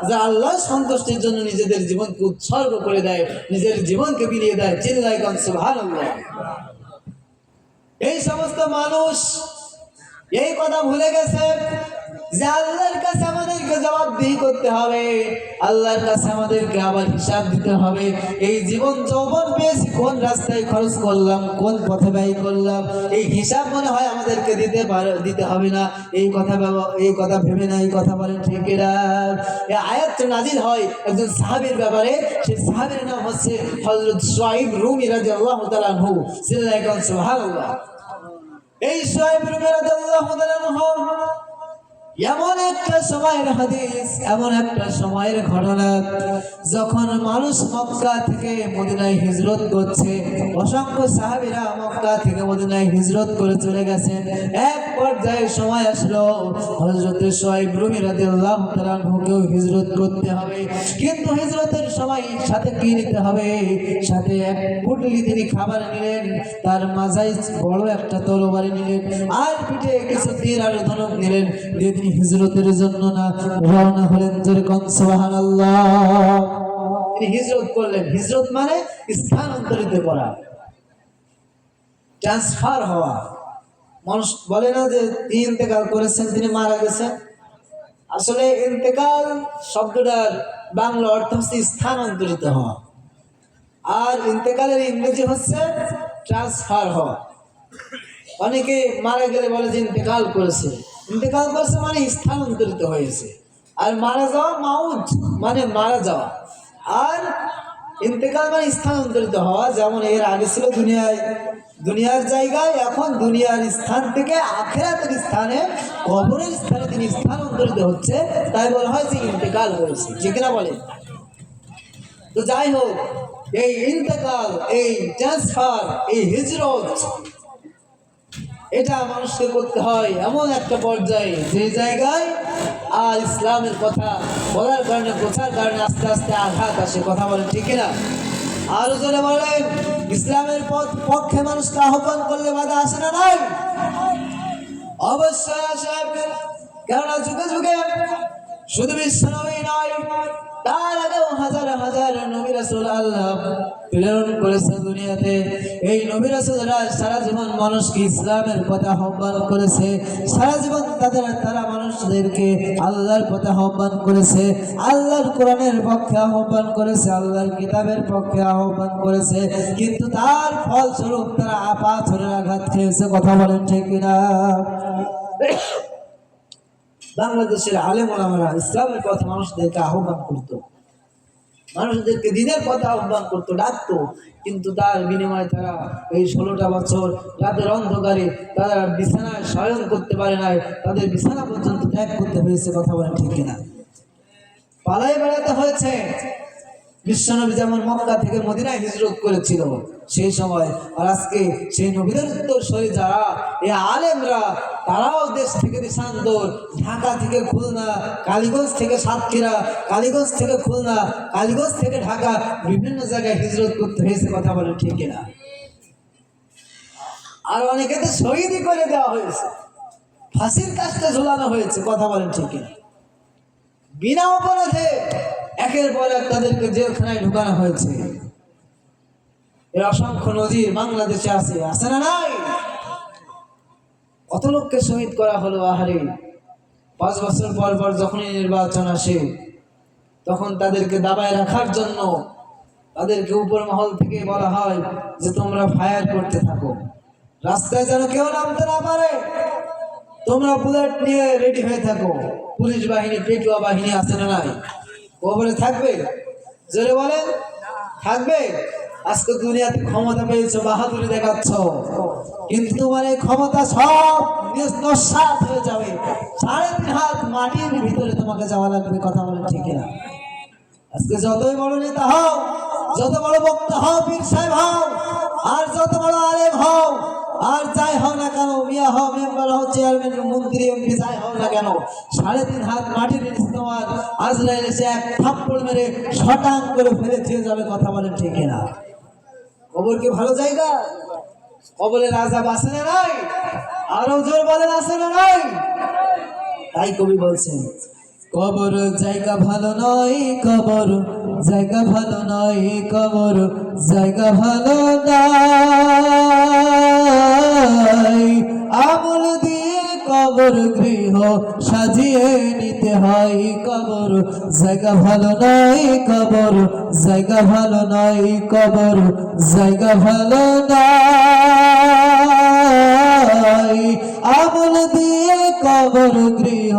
যে আল্লাহর সন্তুষ্টির জন্য নিজেদের জীবনকে উৎসর্গ করে দেয়, নিজের জীবনকে বিলিয়ে দেয়। চিল্লায় গান সুবহানাল্লাহ। এই সমস্ত মানুষ এই কথা ভুলে গেছে যে আল্লাহর কাছে আমাদেরকে জবাবদিহি করতে হবে, আল্লাহর কাছে আমাদেরকে আবার হিসাব দিতে হবে। এই জীবন যৌবন পেয়েছি, কোন রাস্তায় খরচ করলাম, কোন পথে ব্যয় করলাম, এই হিসাব মনে হয় আমাদেরকে দিতে হবে না। এই কথা ভেবে না, এই কথা বলেন ঠিক না? এই আয়াতটা নাজিল হয় একজন সাহাবীর ব্যাপারে। সেই সাহাবীর নাম হচ্ছে হযরত শুআইব রুমি রাদিয়াল্লাহু তাআলা আনহু। সুবহানাল্লাহ। এই শুআইব রুমি রাদিয়াল্লাহু তাআলা আনহু এমন একটা সময়ের হাদিস, এমন একটা সময়ের ঘটনা, যখন মানুষ মক্কা থেকে মদিনায় হিজরত করছে, অসংখ্য সাহাবীরা মক্কা থেকে মদিনায় হিজরত করে চলে গেছেন। এক পর্যায়ে সময় আসলো হযরত শুআইব রুমি রাদিয়াল্লাহু তাআলা আনহুকেও হিজরত করতে হবে। কিন্তু হিজরতের সময় সাথে কি নিতে হবে? সাথে এক পুটলি তিনি খাবার নিলেন, তার মাঝায় বড় একটা তরবারি নিলেন, আর পিঠে কিছু তীর আর ধনুক নিলেন। তিনি হিজরতের জন্য না রওনা হলেন। জোরে কোন সুবহানাল্লাহ। তিনি হিজরত করলেন। হিজরত মানে স্থানান্তরিত করা, ট্রান্সফার হওয়া। মানুষ বলে না যে তিনি ইন্তেকাল করেছেন, তিনি মারা গেছেন। আসলে ইন্তেকাল শব্দটার বাংলা অর্থ হচ্ছে স্থানান্তরিত হওয়া। আর ইন্তেকালের ইংরেজি হচ্ছে ট্রান্সফার হওয়া। অনেকে মারা গেলে বলে যে ইন্তেকাল করেছে। ইন্তেকাল করেছে মানে স্থানান্তরিত হয়েছে। আর মারা যাওয়া মাউত মানে মারা যাওয়া। আর ইন্তেকাল মানে স্থানান্তরিত হওয়া। যেমন এর আগে ছিল দুনিয়ার জায়গায়, এখন দুনিয়ার স্থান থেকে আখিরাতের স্থানে, কবরের স্থানে তিনি স্থানান্তরিত হচ্ছে, তাই বলা হয় যে ইন্তেকাল হয়েছে। যে কিনা বলে। তো যাই হোক, এই ইন্তেকাল, এই ট্রান্সফার, এই হিজরত, এটা মানুষকে করতে হয় এমন একটা পর্যায়ে যে জায়গায় আর ইসলামের কথা বলার কারণে, প্রচার কারণে আস্তে আস্তে আঘাত আসে। কথা বলেন ঠিক না? আরো জোরে বলেন, ইসলামের পক্ষে মানুষকে আহ্বান করলে বাধা আসে না? নাই, অবশ্যই আসে। কেননা যুগে যুগে শুধু বিশ্বনবী নয়, তার আগেও হাজার হাজার নবী রাসূল আল্লাহ প্রেরণ করেছে দুনিয়াতে। এই নবী রাসূলরা সারা জীবন মানুষকে ইসলামের পথে আহ্বান করেছে। সারা জীবন তারা মানুষদেরকে আল্লাহর পথে আহ্বান করেছে, আল্লাহর কোরআনের পক্ষে আহ্বান করেছে, আল্লাহর কিতাবের পক্ষে আহ্বান করেছে। কিন্তু তার ফলস্বরূপ তারা পাথরের আঘাত খেয়েছে। কথা বলেন ঠিক কিনা? বাংলাদেশের আলেম ওলামারা ইসলামের পথে মানুষদেরকে আহ্বান করতো, মানুষদেরকে দ্বীনের পথে আহ্বান করতো, ডাকতো। কিন্তু তার বিনিময়ে তারা এই 16টা বছর রাতের অন্ধকারে তারা বিছানায় শয়ন করতে পারে নাই, তাদের বিছানা পর্যন্ত ত্যাগ করতে হয়েছে। কথা বলেন ঠিক কিনা? পালাই বেড়াতে হয়েছে। বিশ্বনবী যেমন মক্কা থেকে মদিনায় হিজরত করেছিল সেই সময়, আর আজকে সেই নবীদের উত্তরসূরি যারা এই আলেমরা, তারাও দেশ থেকে দেশান্তর, ঢাকা থেকে খুলনা, কালীগঞ্জ থেকে সাতক্ষীরা, কালীগঞ্জ থেকে খুলনা, কালীগঞ্জ থেকে ঢাকা, বিভিন্ন জায়গায় হিজরত করতে হয়েছে। কথা বলেন ঠিক কিনা? আর অনেকে তো শহীদই করে দেওয়া হয়েছে, ফাঁসির কাজটা ঝোলানো হয়েছে। কথা বলেন ঠিক কিনা? বিনা অপরাধে একের পর এক তাদেরকে জেলখানায় ঢুকানো হয়েছে। এর অসংখ্য নজির বাংলাদেশে আছে না? নাই? কত লোককে শহীদ করা হলো। আহারে, 5 বছর পর পর যখনই নির্বাচন আসে, তখন তাদেরকে দাবায় রাখার জন্য তাদেরকে উপর মহল থেকে বলা হয় যে তোমরা ফায়ার করতে থাকো, রাস্তায় যেন কেউ নামতে না পারে, তোমরা বুলেট নিয়ে রেডি হয়ে থাকো। পুলিশ বাহিনী, পেটুয়া বাহিনী আছে না? নাই? কবরে থাকবে? জোরে বলেন, থাকবে? আজকে দুনিয়াতে ক্ষমতা পেয়েছো, বাহাদুরি দেখাচ্ছ, কিন্তু তোমার এই ক্ষমতা সব নস্যাৎ হয়ে যাবে। 3.5 হাত মাটির ভিতরে তোমাকে যাওয়া লাগবে। কথা বলেন ঠিক না? আজকে যতই বড় নেতা হও, যত বড় বক্তা হও, পীর সাহেব হও, আর যত বড় আলেম হও, আর যাই হও না কেন, মিয়া হও, মেম্বার হও, চেয়ারম্যান, মন্ত্রী, এমপি, যাই হও না কেন, 3.5 হাত মাটির নিচে তোমার আজরাইল এসে এক থাপ্পড় মেরে শটাং করে ফেলে দিয়ে যাবে। কথা বলেন ঠিক না? কবর কি ভালো জায়গা? কবরের আযাব আছে না? নাই? আরো জোর বলেন, আছে না? নাই? তাই কবি বলছেন, কবর জায়গা ভালো নয়, কবর জায়গা ভালো নয়, কবর জায়গা ভালো নয়। আমল দিয়ে কবর গৃহ সাজিয়ে নিতে হয়। কবর জায়গা ভালো নয়, কবর জায়গা ভালো নয়, কবর জায়গা ভালো নয়। আমল দিয়ে কবর গৃহ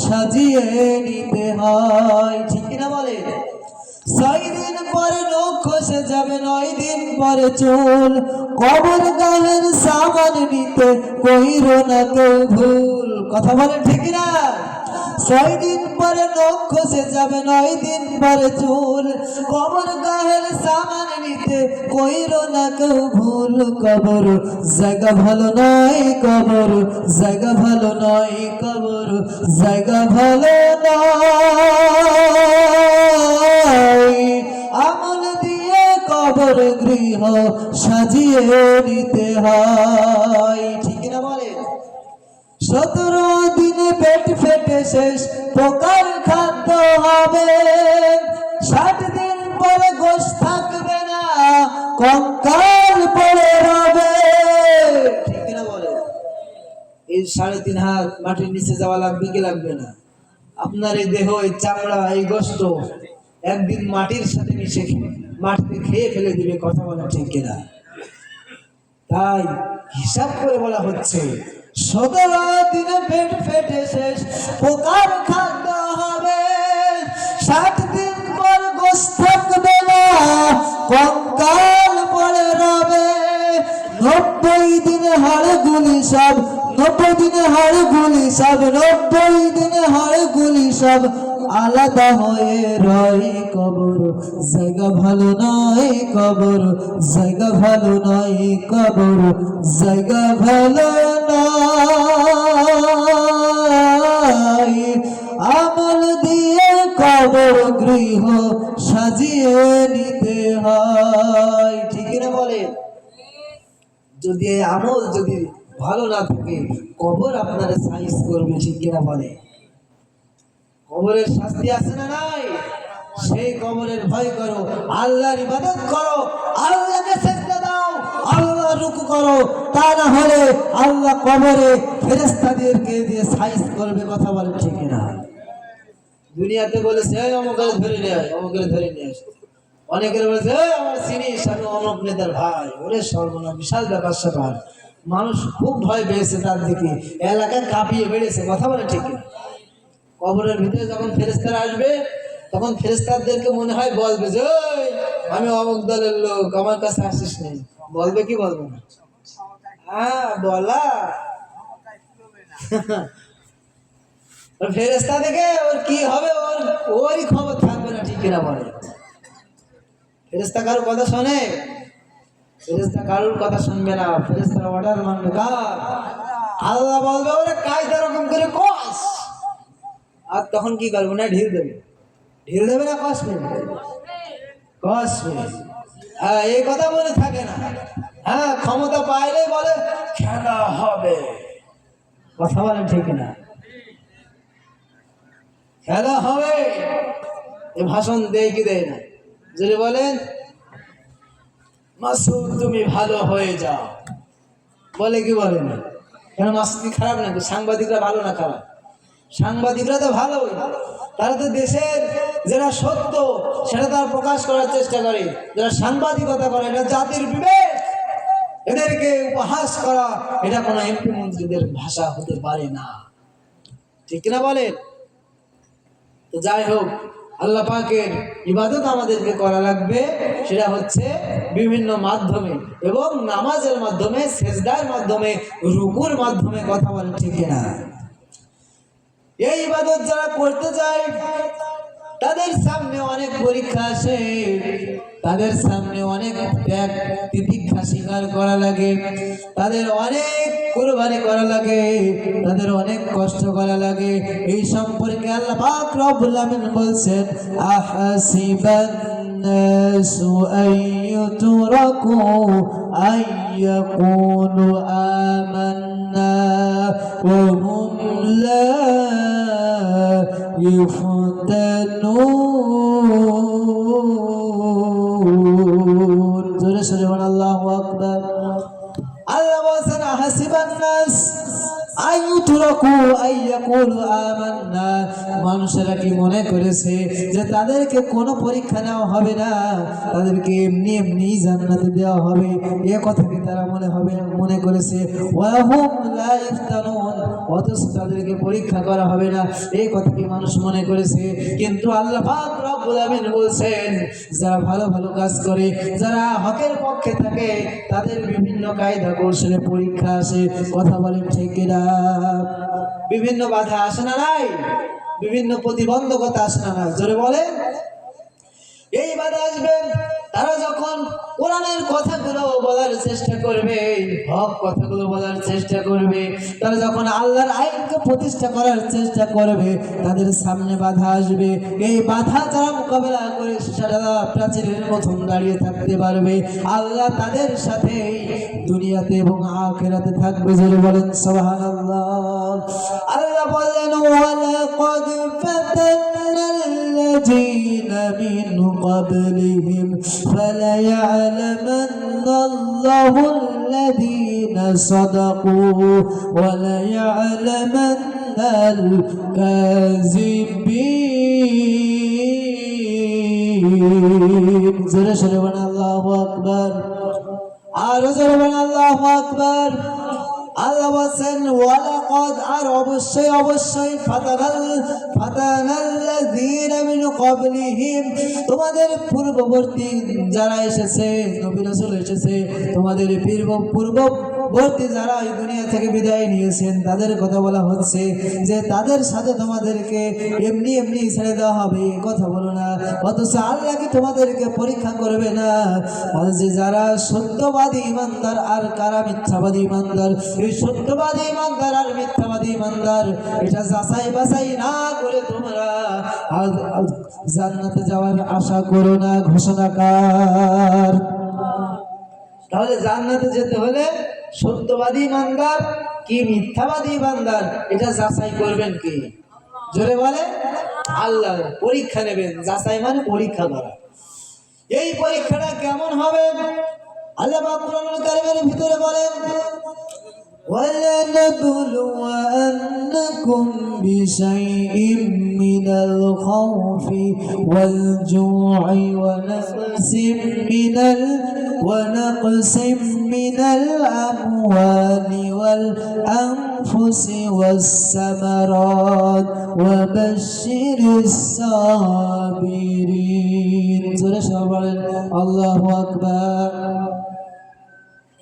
সাজিয়ে নিতে হয়। ঠিক কিনা বলে? 6 দিন পরে নখ খসে যাবে, 9 দিন পরে চুল। কবর গাহের সামান নিতে কইরো না কেউ ভুল। কথা বলেন ঠিক না? 6 দিন পরে নখ খসে যাবে, 9 দিন পরে চুল। কবর গাহের সামান নিতে কইরো না কেউ ভুল। কবর জায়গা ভালো নয়, কবর জায়গা ভালো নয়, কবর জায়গা ভালো নয়। আমল দিয়ে কবর গৃহ সাজিয়ে নিতে হয়। ঠিক না বলে? 17 দিনে পেট ফেটে শেষ পোকার খাদ্য হবে। 60 দিন পরে গোশ থাকবে না, কঙ্কাল পড়ে রবে। ঠিক না বলে? এই 3.5 হাত মাটির নিচে যাওয়া লাগবে কি লাগবে না? আপনার এই দেহ, এই চামড়া, এই গোশত একদিন মাটির সাথে মাটিতে খেয়ে ফেলে দিবে। কথা বলা ঠিক কিনা? তাই হিসাব করে বলা হচ্ছে 17 দিনে পেট ফেটে শেষ, পোকার খাদ্য হবে। 60 দিন পর গোশ থাকবে না, কঙ্কাল পড়ে রবে। 90 দিনে হাড়গুলি সব, 90 দিনে হাড়গুলি সব, 90 দিনে হাড়গুলি সব আলাদা হয়ে রয় কবর। জায়গা ভালো নয় কবর, জায়গা ভালো নয় কবর, জায়গা ভালো নয়। আমল দিয়ে কবর গৃহ সাজিয়ে নিতে হয়। ঠিক না বলে? যদি এই আমল যদি ভালো না থাকে, কবর আপনারা সাইজ করবে। ঠিক কিনা বলে? কবরের শাস্তি আছে না নাই? সেই কবরের ভয় করো, আল্লাহর ইবাদত করো, আল্লাহকে সিজদা দাও, আল্লাহ রুকু করো। তা না হলে আল্লাহ কবরে ফেরেশতাদেরকে দিয়ে সাইজ করবে। কথা বলেন ঠিক কিনা? দুনিয়াতে বলেছে অমুকের ধরে নিয়ে আস, অমুকের ধরে নিয়ে আস। অনেকের বলেছে আমার চিনিস, আমি অমুক নেতার ভাই। ওরে সর্বনাশ, বিশাল ব্যাপার স্যাপার। মানুষ খুব ভয় পেয়েছে তার দিকে, এলাকায় কাঁপিয়ে বেড়েছে। কথা বলে ঠিক কিনা? কবরের ভিতরে যখন ফেরেশতারা আসবে, তখন ফেরেশতাদেরকে মনে হয় বলবে যে আমি অমুক দলের লোক, আমার কাছে আসিস নেই। বলবে কি বলবে না? হ্যাঁ বলা। ফেরেশতা দেখে ওর কি হবে, ওরই খবর থাকবে না। ঠিক কিনা বলে? ফেরেশতা কারোর কথা শোনে? ফেরেশতা কারোর কথা শুনবে না। ফেরেশতার অর্ডার মানবে কার? আল্লাহ বলবে ওরে কায়দা রকম করে কস। আর তখন কি করবো না? ঢিল দেবে। ঢিল দেবে না কসবে? কসবে। হ্যাঁ, এই কথা বলে থাকে না। হ্যাঁ, ক্ষমতা পাইলে বলে খেলা হবে। কথা বলে ঠিক না? খেলা হবে। এ ভাষণ দেয় কি দেয় না? যদি বলেন মাসুদ তুমি ভালো হয়ে যাও, বলে কি বলে না? কেন মাসুদ কি খারাপ নাকি? সাংবাদিকরা ভালো না খারাপ? সাংবাদিকরা তো ভালোই। তারা তো দেশের যেটা সত্য সেটা তার প্রকাশ করার চেষ্টা করে। যারা সাংবাদিকতা করে, এটা জাতির বিবেক। এদেরকে উপহাস করা এটা কোনো এমপি মন্ত্রীদের ভাষা হতে পারে না। ঠিক না বলেন? তো যাই হোক, আল্লাহ পাকের ইবাদত আমাদেরকে করা লাগবে। সেটা হচ্ছে বিভিন্ন মাধ্যমে, এবং নামাজের মাধ্যমে, সেজদার মাধ্যমে, রুকুর মাধ্যমে। কথা বলেন ঠিক না? এই ইবাদত যারা করতে যায় তাদের সামনে অনেক পরীক্ষা আসে, তাদের সামনে অনেক ত্যাগ তিতিক্ষা স্বীকার করা লাগে, তাদের অনেক কুরবানি করা লাগে, তাদের অনেক কষ্ট করা লাগে। এই সম্পর্কে আল্লাহ পাক রব্বুল আমিন বলছেন আহাসিবান নাসু আইয়ুতরাকু আইয়াকুলু আমান্না ওয়া হুম লা ইফতানুন। জোরে সরে বল আল্লাহু আকবার। আল্লাহ বলেন হাসিবান নাস আইয়ুতরাকু আইয়াকুলু আমান্না। মানুষেরা কি মনে করেছে যে তাদেরকে কোনো পরীক্ষা নেওয়া হবে না, তাদেরকে এমনি এমনি জান্নাতে দেওয়া হবে? এ কথা কি তারা মনে করেছে? ওয়া হুম লা ইফতানুন, অথচ তাদেরকে পরীক্ষা করা হবে না, এই কথা কি মানুষ মনে করেছে? কিন্তু আল্লাহ পাক রব্বুল আমিন বলছেন যারা ভালো ভালো কাজ করে, যারা হকের পক্ষে থাকে, তাদের বিভিন্ন কায়দা কৌশলে পরীক্ষা আসে। কথা বলেন ঠিক কিনা? বিভিন্ন বাধা আসে না নাই? বিভিন্ন প্রতিবন্ধকতা আসে না নাই? জোরে বলেন। এই বাধা আসবে তারা যখন কোরআনের কথাগুলো বলার চেষ্টা করবে, হক কথাগুলো বলার চেষ্টা করবে, তারা যখন আল্লাহর আইনকে প্রতিষ্ঠা করার চেষ্টা করবে, তাদের সামনে বাধা আসবে। এই বাধা যারা মোকাবেলা করে সারা প্রাচীরের মতন দাঁড়িয়ে থাকতে পারবে, আল্লাহ তাদের সাথে দুনিয়াতে এবং আখিরাতে থাকবে। জোরে বলেন সুবহানাল্লাহ। আল্লাহ বলেন ওয়ালাকাদ ফাতান্নাল্লাযীনা মিন ক্বাবলিহিম فليعلمن الله الذين صدقوا وليعلمن الكاذبين। জোরে সরে বলেন আল্লাহু আকবার। আর জোরে বলেন আল্লাহু আকবার। আল্লাহ বলেন ওয়ালাকাদ, আর অবশ্যই অবশ্যই ফাতানাল্লাযীনা মিন ক্বাবলিহিম, তোমাদের পূর্ববর্তী যারা এসেছে, নবী রাসূল এসেছে, তোমাদের পূর্ববর্তী যারা এই দুনিয়া থেকে বিদায় নিয়েছেন তাদের কথা বলা হচ্ছে যে তাদের সাথে তোমাদেরকে এমনি এমনি ছেড়ে দেওয়া হবে, কথা বলো না। অথচ আল্লাহ কি তোমাদেরকে পরীক্ষা করবে না? আর যে যারা সত্যবাদী ইমানদার আর কারা মিথ্যাবাদী ইমানদার, এই সত্যবাদী ইমানদার আর মিথ্যাবাদী ইমানদার এটা যাচাই বাছাই না করে তোমরা জান্নাতে যাওয়ার আশা করো না। ঘোষণাকার। তাহলে জান্নাতে যেতে হলে সত্যবাদী ইমানদার কি মিথ্যাবাদী ইমানদার এটা যাচাই করবেন কি? জোরে বলে আল্লাহ। পরীক্ষা নেবেন, যাচাই মানে পরীক্ষা করা। এই পরীক্ষাটা কেমন হবে? আল্লাহ পাক কোরআনুল কারীমের ভিতরে বলেন وَلَنَبْلُوَنَّكُمْ بِشَيْءٍ مِّنَ الْخَوْفِ وَالْجُوعِ ونقص من الأموال والأنفس والثمرات وبشر الصابرين. الله أكبر.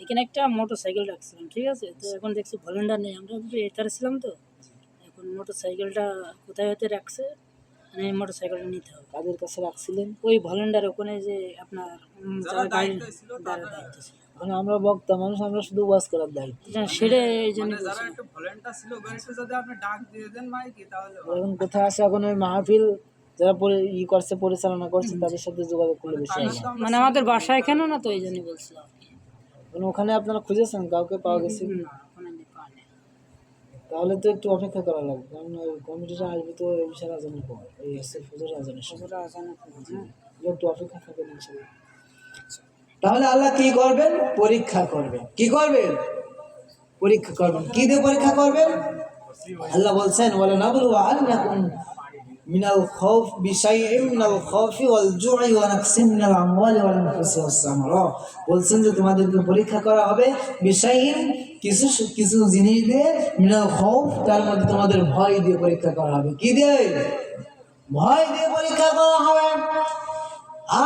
এখানে একটা মোটরসাইকেল রাখছিলাম, ঠিক আছে? তো এখন দেখছি ভলেন্টার নেই, আমরা এতারে ছিলাম, তো এখন মোটরসাইকেলটা কোথায় হতে রাখছে, মানে মোটরসাইকেলটা নিতে হবে। কাদের কাছে রাখছিলেন? ওই ভলেন্টার ওখানে যে আপনার যারা গাড়ি দাঁড়িয়ে দায়িত্ব ছিল। মানে আমরা বক্তা মানুষ, আমরা শুধু ওয়াজ করার দায়িত্ব। সেটা এই জন্য যারা একটু ভলেন্টার ছিল ওদেরকে যদি আপনি ডাক দিয়ে দেন মাইকে, তাহলে এখন কোথায় আছে? এখন ওই মাহফিল যারা করছে, পরিচালনা করছে, তাদের সাথে যোগাযোগ করলে বেশি হবে। মানে আমাদের বাসা এখানেও না, তো এই জন্যই বলছিলাম। ওখানে আপনারা খুঁজেছেন, কাউকে পাওয়া গেছে? না, ওখানে পাইনি। তাহলে তো একটু অপেক্ষা করা লাগবে, কারণ কমিটিটা আসবে তো এই বিশাল আজানের পর, এই আসছে ফজর আজানের সময়। একটু অপেক্ষা থাকেন ইনশাআল্লাহ। তাহলে আল্লাহ কি করবেন? পরীক্ষা করবেন। কি করবেন? পরীক্ষা করবেন। কি দিয়ে পরীক্ষা করবেন? আল্লাহ বলছেন ওয়ালা নাবলুওয়ান্নাকুম মিনাল খাউফ বিশাইইন মিনাল খাউফি ওয়াল জু'i ওয়া নাকসিম মিনাল আমওয়ালি ওয়াল আনফুসি ওয়াস সামারাত। বলছেন যে তোমাদেরকে পরীক্ষা করা হবে বিশাইইন, কিছু কিছু জিনিস দিয়ে, মিনাল খাউফ তার মধ্যে তোমাদের ভয় দিয়ে পরীক্ষা করা হবে। কি দিয়ে? ভয় দিয়ে পরীক্ষা করা হবে।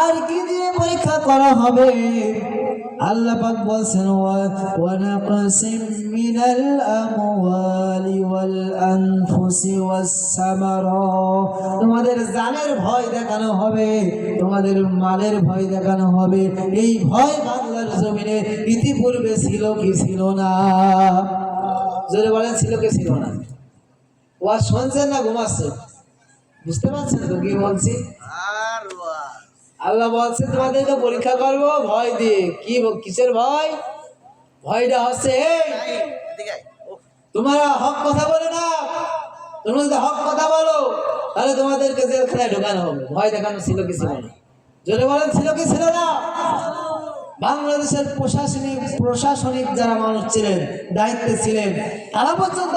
আর কি দিয়ে পরীক্ষা করা হবে? আল্লাহ পাক বলেন ওয়া নাকসিম মিনাল আমওয়ালি ওয়াল আনফুসি ওয়াস সামারাত, তোমাদের জানের ভয় দেখানো হবে, তোমাদের মালের ভয় দেখানো হবে। এই ভয় বাংলার জমিনে ইতিপূর্বে ছিল কি ছিল না? জোরে বলেন, ছিল কি ছিল না? ওয়াজ শুনছেন না ঘুমাচ্ছেন? বুঝতে পারছেন তো কি বলছি? আল্লাহ বলছে তোমাদেরকে পরীক্ষা করবো ভয় দিয়ে। কি কিসের ভয়? ভয়টা হচ্ছে তোমরা হক কথা বলে না। তোমরা যদি হক কথা বলো তাহলে তোমাদেরকে জেলখানায় ঢোকানো হবে। ভয় দেখানো ছিল কি ছিল না? জোরে বলেন, ছিল কি ছিল না? বাংলাদেশের প্রশাসনিক যারা মানুষ ছিলেন, দায়িত্বে ছিলেন, তারা পর্যন্ত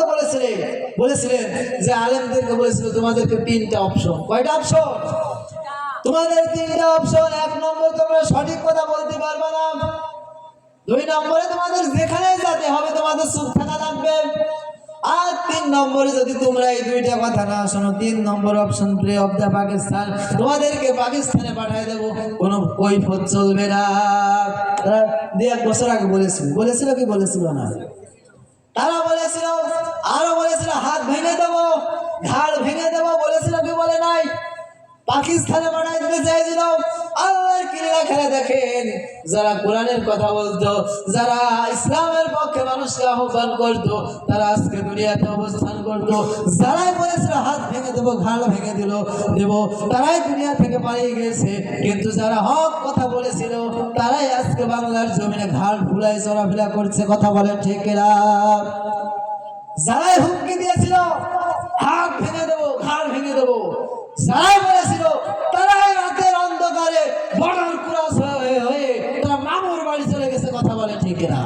বলেছিলেন যে আলেমদেরকে বলেছিল তোমাদেরকে 3টা অপশন। কয়টা অপশন? তোমাদের 3টা অপশন। 1 নম্বর, তোমরা সঠিক কথা বলতে পারবে না। 2 নম্বরে তোমাদের যেখানে যেতে হবে তোমাদের চুপ থাকা লাগবে। আর 3 নম্বরে যদি তোমরা এই 2টা কথা না শোনো, 3 number option play of the Pakistan, তোমাদেরকে পাকিস্তানে পাঠিয়ে দেবো, কোনো কৈফিয়ত চলবে না। তারা 1 বছর আগে বলেছিল কি বলেছিল না? তারা বলেছিল, আরো বলেছিল হাত ভেঙে দেবো, ঘাড় ভেঙে দেবো, বলেছিল কি বলে নাই? পাকিস্তানে পাঠাই দিতে চাইছিল। আল্লাহর কিল্লা খেলা দেখেন, যারা কোরআনের কথা বলতো, যারা ইসলামের পক্ষে মানুষকে আহ্বান করতো, তারা আজকে দুনিয়াতে অবস্থান করতো। যারাই বলেছিল হাত ভেঙে দেবো, ঘাড় ভেঙে দেবো, তারাই দুনিয়া থেকে পালিয়ে গেছে। কিন্তু যারা হক কথা বলেছিল তারাই আজকে বাংলার জমিনে ঘাড় ফুলাই চলাফেরা করছে। কথা বলেন ঠিক কিনা? যারাই হুমকি দিয়েছিল হাত ভেঙে দেবো, ঘাড় ভেঙে দেবো, যারাই বলেছিল তারাই রাতের অন্ধকারে বর্ডার ক্রস হয়ে তারা মামুর বাড়ি চলে গেছে। কথা বলে ঠিক না?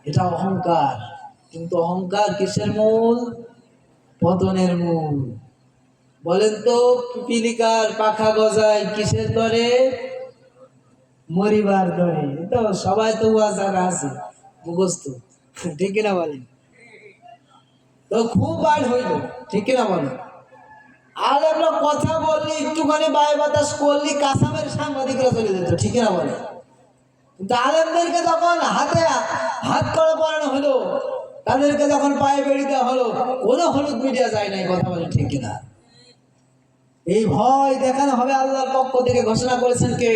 এটা অহংকার। কিন্তু অহংকার কিসের মূল? পতনের মূল। বলেন তো, পিপিলিকার পাখা গজায় কিসের দরে? মরিবার দরে। তো সবাই তো জানা আছে, মুখস্থ, ঠিক কিনা বলেন? তো খুব বার হইল, ঠিক কিনা বলেন? আর আমরা কথা বললি, একটুখানি বায়ু বাতাস করলি, কাসামের সাংবাদিকরা চলে যেত, ঠিক কিনা বলে? কিন্তু আলেমদেরকে যখন হাতে হাত করা পড়ানো হলো, তাদেরকে যখন পায়ে বেড়ি দেওয়া হলো, কোনো হলুদ মিডিয়া যায় নাই, কথা বলে ঠিক কিনা? এই ভয় দেখানো হবে আল্লাহর পক্ষ থেকে ঘোষণা করেছেন কে?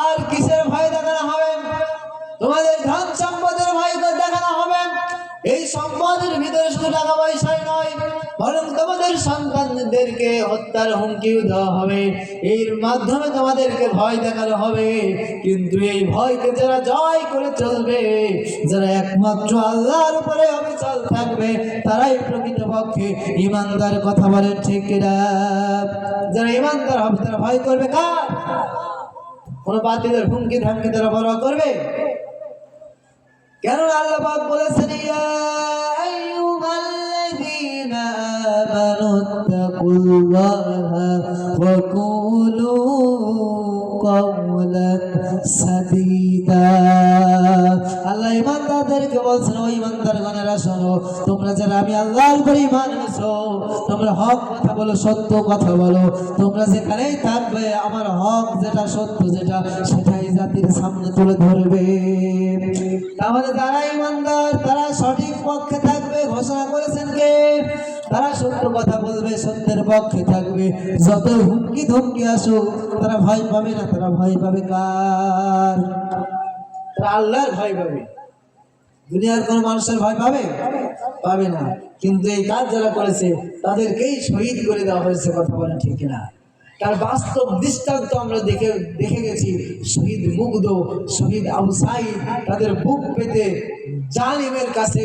আর কিসের ভয় দেখানো হবে? তোমাদের ধন সম্পদের ভয় দেখানো হবে। এই সম্পদের ভিতরে শুধু টাকা পয়সাই নয়, বরং তোমাদের সন্তানদেরকে হত্যার হুমকিও দেওয়া হবে। এর মাধ্যমে তোমাদেরকে ভয় দেখানো হবে। কিন্তু এই ভয়কে যারা জয় করে চলবে, যারা একমাত্র আল্লাহর উপরে অবিচল থাকবে, তারাই প্রকৃতপক্ষে ঈমানদার, কথা বলেন ঠিক কিনা? যারা ঈমানদার হবে তারা ভয় করবে কার? কোন বাতিলের হুমকি ধামকি তারা পরোয়া করবে? কেন আল্লাহ পাক বলেছেন, ইয়া আইয়ুহাল্লাযীনা আমানুত্তাকুল্লাহা ওয়া কুলু কাওলান সাদীদা। আল্লাহ ঈমানদারদেরকে বলছেন, ও ঈমানদারগণেরা শোনো, তোমরা যারা আমি আল্লাহর উপর ঈমান এনেছো, তোমরা হক কথা বলো, সত্য কথা বলো। তোমরা যেখানেই থাকবে, আমার হক যেটা, সত্য যেটা, সেটাই জাতির সামনে তুলে ধরবে। তাহলে যারা ঈমানদার তারা সঠিক পক্ষে থাকবে, ঘোষণা করেছেন কে? তারা সত্য কথা বলবে, সত্যের পক্ষে থাকবে। যত হুমকি ধমকি আসুক, তারা ভয় পাবে না। তারা ভয় পাবে কার? তারা আল্লাহর ভয় পাবে। দুনিয়ার কোন মানুষের ভয় পাবে? পাবে না। কিন্তু এই কাজ যারা করেছে তাদেরকেই শহীদ করে দেওয়া হয়েছে, কথা বলেন ঠিক কিনা? তার বাস্তব দৃষ্টান্ত আমরা দেখে গেছি। শহীদ মুগ্ধ, শহীদ আবু সাঈদ, তাদের বুক পেতে জালিমের কাছে,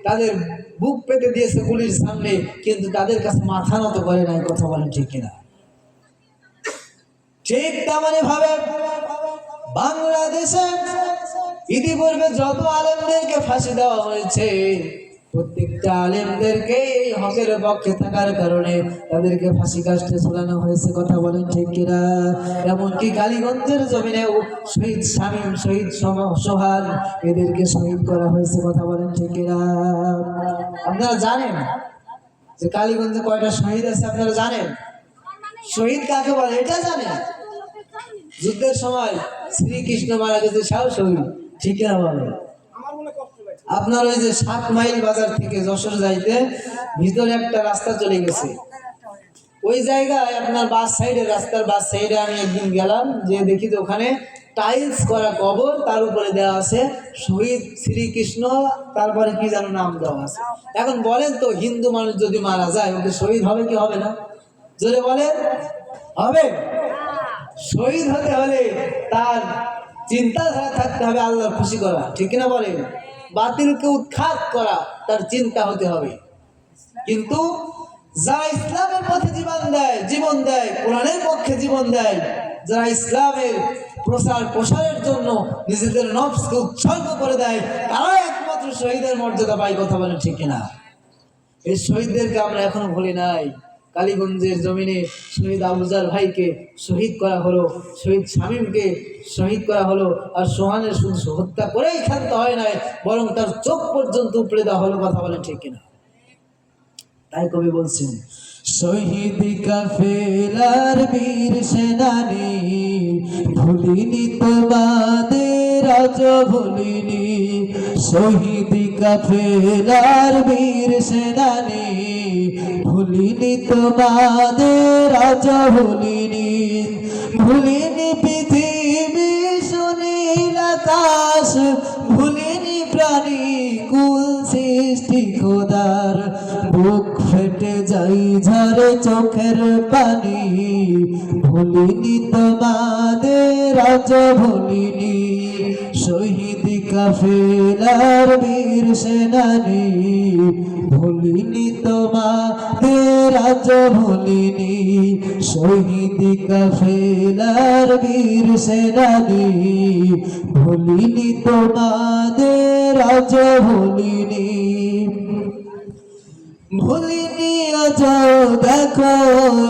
তাদের বুক পেতে দিয়েছে গুলির সামনে, কিন্তু তাদের কাছে মাথা নত করে নাই, কথা বলেন ঠিক কিনা? ঠিক তেমনি ভাবে বাংলাদেশে ইতিপূর্বে যত আলেমদেরকে ফাঁসি দেওয়া হয়েছে, প্রত্যেকটা আলেমদেরকে এই হকের পক্ষে থাকার কারণে তাদেরকে ফাঁসি কাস্টে ঝুলানো হয়েছে, কথা বলেন ঠিক কিনা? এমনকি কালীগঞ্জের জমিনেও শহীদ শামীম, শহীদ সোহাগ, এদেরকে শহীদ করা হয়েছে, কথা বলেন ঠিক কিনা? আপনারা জানেন যে কালীগঞ্জে কয়টা শহীদ আছে? আপনারা জানেন শহীদ কাকে বলে? এটা জানেন? যুদ্ধের সময় শ্রীকৃষ্ণ মারা গেছে, সাও শহীদ, ঠিক কিনা বলে? আপনার ওই যে 7 মাইল বাজার থেকে যশোর যাইতে ভিতরে একটা রাস্তা চলে গেছে, ওই জায়গায় আপনার বাস সাইডে, রাস্তার বাস সাইডে আমি একদিন গেলাম, যে দেখি তো ওখানে টাইলস করা কবর, তার উপরে দেওয়া আছে শহীদ শ্রীকৃষ্ণ, তারপরে কি যেন নাম দেওয়া আছে। এখন বলেন তো, হিন্দু মানুষ যদি মারা যায়, ওকে শহীদ হবে কি হবে না? জোরে বলেন, হবে? শহীদ হতে হলে তার চিন্তাধারা থাকতে হবে আল্লাহর খুশি করা, ঠিক কিনা বলেন? বাতিলকে উৎখাত করা তার চিন্তা হতে হবে। কিন্তু যারা ইসলামের পথে জীবন দেয়, কোরআনের পক্ষে জীবন দেয়, যারা ইসলামের প্রসারের জন্য নিজেদের নফসকে উৎসর্গ করে দেয়, তারা একমাত্র শহীদের মর্যাদা পায়, কথা বলেন ঠিক কিনা? এই শহীদদেরকে আমরা এখনো ভুলি নাই। কালীগঞ্জের জমিনে শহীদ আবুজার ভাইকে শহীদ করা হলো, শহীদ শামীমকে শহীদ করা হলো, আর সোহানের শুধু হত্যা করেই ক্ষান্ত হয় নাই, বরং তার চোখ পর্যন্ত উপড়ে দেওয়া হলো, কথা বলেন ঠিক কিনা? তাই কবি বলছেন, শহীদ কাফেলার বীর সেনানী, ভুলিনি তোমাদের আজ ভুলিনি। শহীদ কাফেলার বীর সেনানী, ভুলিনি তোমাদের আজ ভুলিনি। ভুলিনি পৃথিবী সুনীল আকাশ, ভুলিনি প্রাণী কুল সৃষ্টি খোদার। বুক ফেটে যাই ঝরে চোখের পানি, ভুলিনি তোমাদের আজ ভুলিনি। শহীদ কাফেলার বীর সেনানী, ভুলিনি তোমাদের আজ ভুলিনি। শহীদ কাফেলার বীর সেনানী, ভুলিনি তোমাদের আজ ভুলিনি। ভুলিনি আজ দেখো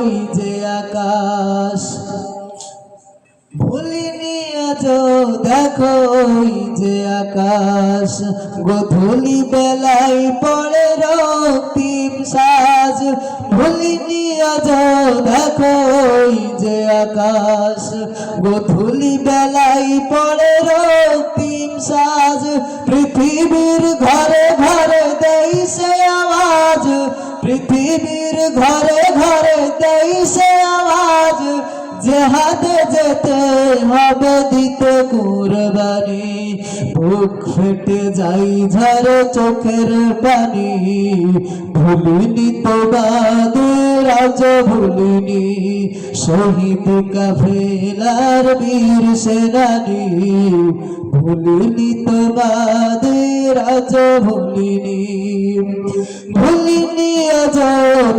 এই যে আকাশ, ভুলিনি আজ দেখো এই যে আকাশ, গোধূলি বেলায় পড়ে রক্তিম সাজ। ভুলিনি আজ দেখো এই যে আকাশ, গোধূলি বেলায় পড়ে রক্তিম সাজ। পৃথিবীর ঘরে ঘরে দেই সে আওয়াজ, পৃথিবীর ঘরে ঘরে দেই সে আওয়াজ, জেহাদে যেতে হবে দিতে কুরবানি। বুক ফেটে যাই ঝরে চোখের পানি, ভুলিনি তোমাদের আজ ভুলিনি, শহীদ কাফেলার বীর সেনানি। ভুলিনি তোমাদের আজ ভুলিনি, ভুলিনি আজ